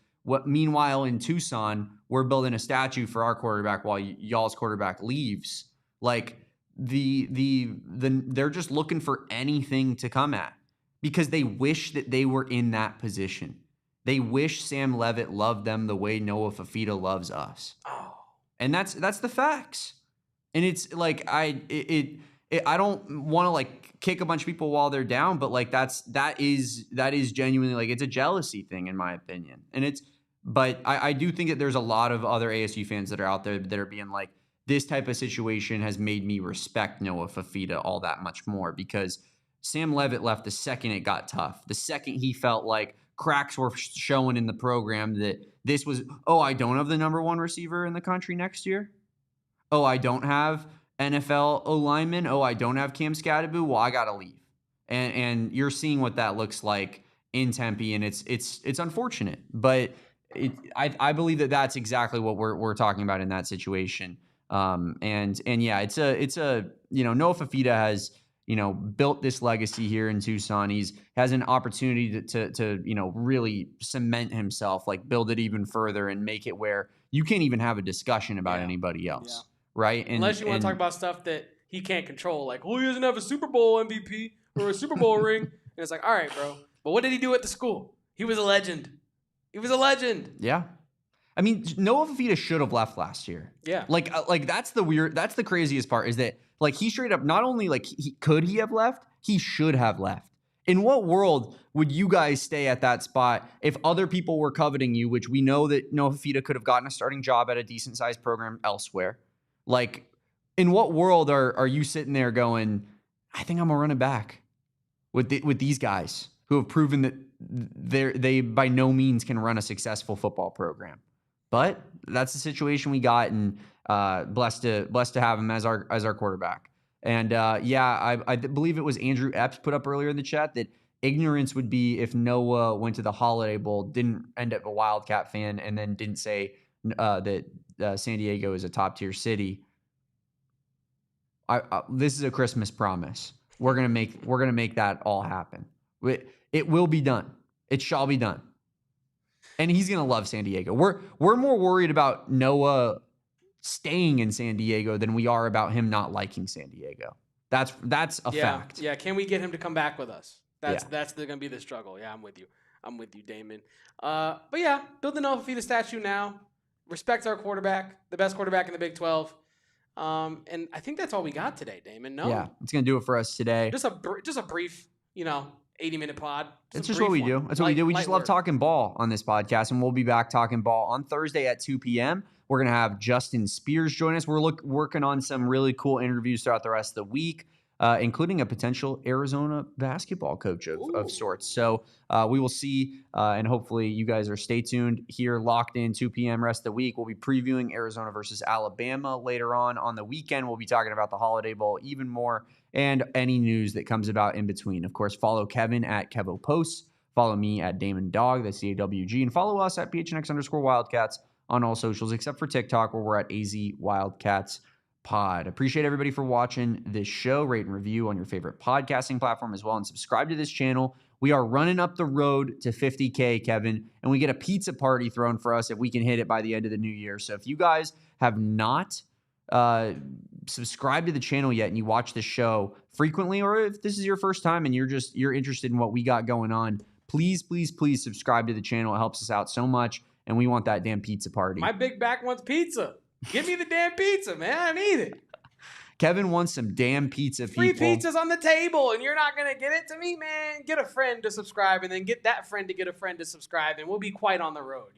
meanwhile in Tucson, we're building a statue for our quarterback while y'all's quarterback leaves. Like they're just looking for anything to come at because they wish that they were in that position. They wish Sam Leavitt loved them the way Noah Fifita loves us. Oh. And that's the facts. And it's like I don't want to like kick a bunch of people while they're down, but like that is genuinely like it's a jealousy thing in my opinion. But I do think that there's a lot of other ASU fans that are out there that are being like, this type of situation has made me respect Noah Fifita all that much more because Sam Leavitt left the second it got tough. The second he felt like cracks were showing in the program that this was, I don't have the number one receiver in the country next year. I don't have NFL O lineman. Oh, I don't have Cam Scadaboo. Well, I gotta leave. And you're seeing what that looks like in Tempe, and it's unfortunate, but I believe that that's exactly what we're talking about in that situation. And yeah, it's a Noah Fifita has built this legacy here in Tucson. Has an opportunity to really cement himself, like build it even further and make it where you can't even have a discussion about anybody else, right? Unless you want to talk about stuff that he can't control, like, well, he doesn't have a Super Bowl MVP or a Super Bowl ring, and it's like, all right, bro, but what did he do at the school? He was a legend. He was a legend. Yeah. I mean, Noah Fifita should have left last year. Yeah. Like that's the craziest part is that like he straight up not only like could he have left, he should have left. In what world would you guys stay at that spot if other people were coveting you, which we know that Noah Fifita could have gotten a starting job at a decent sized program elsewhere? Like, in what world are you sitting there going, I think I'm gonna run it back with these guys who have proven that they by no means can run a successful football program? But that's the situation we got, and blessed to have him as our quarterback. And I believe it was Andrew Epps put up earlier in the chat that ignorance would be if Noah went to the Holiday Bowl, didn't end up a Wildcat fan, and then didn't say that San Diego is a top tier city. This is a Christmas promise. We're gonna make that all happen. It will be done. It shall be done. And he's gonna love San Diego. We're more worried about Noah staying in San Diego than we are about him not liking San Diego. That's a fact. Yeah. Can we get him to come back with us? That's gonna be the struggle. Yeah, I'm with you, Damon. But yeah, build the Noah Fifita statue now. Respect our quarterback, the best quarterback in the Big 12. And I think that's all we got today, Damon. No. Yeah, it's gonna do it for us today. Just a brief, 80-minute pod. That's just what we do. That's what we do. We just love talking ball on this podcast, and we'll be back talking ball on Thursday at 2 p.m. We're going to have Justin Spears join us. We're working on some really cool interviews throughout the rest of the week, including a potential Arizona basketball coach of sorts. So we will see, and hopefully you guys are stay tuned here, locked in 2 p.m. rest of the week. We'll be previewing Arizona versus Alabama later on the weekend. We'll be talking about the Holiday Bowl even more, and any news that comes about in between. Of course, follow Kevin at KevoPosts. Follow me at Damon Dog, that's DAWG, and follow us at PHNX_Wildcats on all socials, except for TikTok, where we're at AZ Wildcats Pod. Appreciate everybody for watching this show. Rate and review on your favorite podcasting platform as well, and subscribe to this channel. We are running up the road to 50K, Kevin, and we get a pizza party thrown for us if we can hit it by the end of the new year. So if you guys have not subscribe to the channel yet and you watch the show frequently, or if this is your first time and you're interested in what we got going on, please subscribe to the channel. It helps us out so much, and we want that damn pizza party. My big back wants pizza. Give me the damn pizza, man. I need it. Kevin wants some damn pizza, Free people. pizza's on the table, and you're not going to get it to me, man. Get a friend to subscribe, and then get that friend to get a friend to subscribe, and we'll be quite on the road.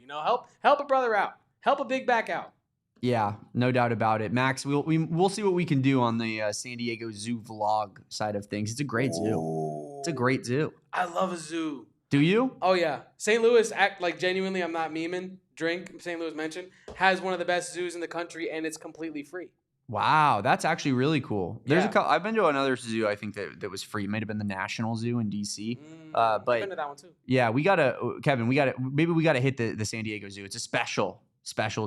Help a brother out. Help a big back out. Yeah, no doubt about it. Max, we'll see what we can do on the San Diego Zoo vlog side of things. It's a great zoo. It's a great zoo. I love a zoo. Do you? Oh, yeah. St. Louis, genuinely, I'm not memeing. St. Louis mentioned, has one of the best zoos in the country, and it's completely free. Wow, that's actually really cool. There's Yeah. a couple, I've been to another zoo, I think that was free. It might have been the National Zoo in DC. I've But been to that one, too. yeah, Kevin, maybe we gotta hit the San Diego Zoo. It's a special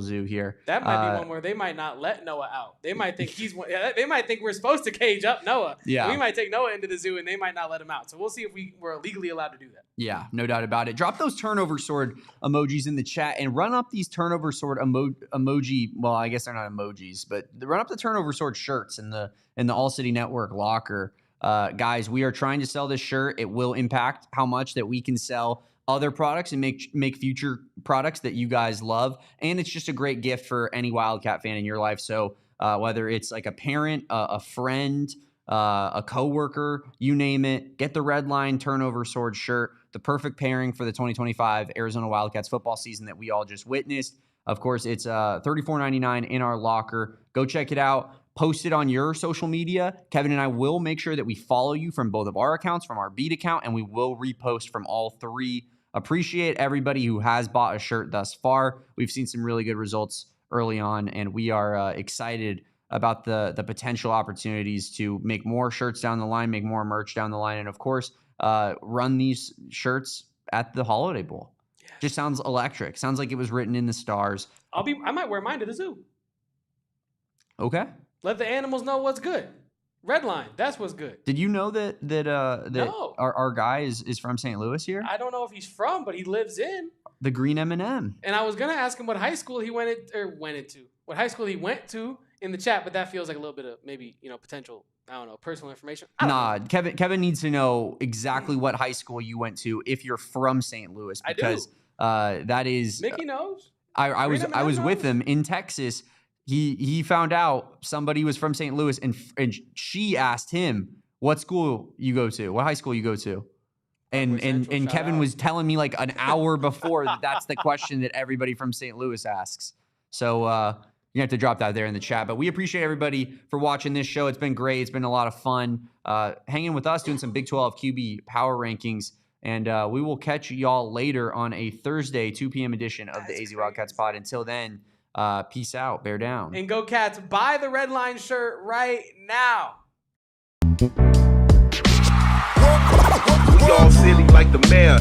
zoo here. That might be one where they might not let Noah out. They might think they might think we're supposed to cage up Noah. Yeah. We might take Noah into the zoo, and they might not let him out. So we'll see if we're legally allowed to do that. Yeah, no doubt about it. Drop those turnover sword emojis in the chat and run up these turnover sword emoji. Well, I guess they're not emojis, but run up the turnover sword shirts in the ALLCITY Network locker. Guys, we are trying to sell this shirt. It will impact how much that we can sell other products and make future products that you guys love. And it's just a great gift for any Wildcat fan in your life. So whether it's like a parent, a friend, a coworker, you name it, get the Red Line Turnover Sword shirt, the perfect pairing for the 2025 Arizona Wildcats football season that we all just witnessed. Of course, it's $34.99 in our locker. Go check it out. Post it on your social media. Kevin and I will make sure that we follow you from both of our accounts, from our Beat account, and we will repost from all three. Appreciate everybody who has bought a shirt thus far. We've seen some really good results early on, and we are excited about the potential opportunities to make more shirts down the line, make more merch down the line, and of course, run these shirts at the Holiday Bowl. Yes. Just sounds electric. Sounds like it was written in the stars. I might wear mine to the zoo. Okay. Let the animals know what's good. Red line, that's what's good. Did you know that No. our guy is from St. Louis here? I don't know if he's from, but he lives in The green M&M. And I was gonna ask him what high school he what high school he went to in the chat, but that feels like a little bit of maybe potential, I don't know, personal information. Nah, Kevin needs to know exactly what high school you went to if you're from St. Louis, because that is Mickey knows. I was with him in Texas. He found out somebody was from St. Louis, and she asked him what school you go to, what high school you go to. And Kevin was telling me like an hour before that's the question that everybody from St. Louis asks. So you have to drop that there in the chat. But we appreciate everybody for watching this show. It's been great. It's been a lot of fun hanging with us, doing some Big 12 QB power rankings. And we will catch y'all later on a Thursday, 2 p.m. edition of the AZ Wildcats pod. Until then, peace out. Bear down. And go Cats. Buy the red line shirt right now. We all silly like the mayor.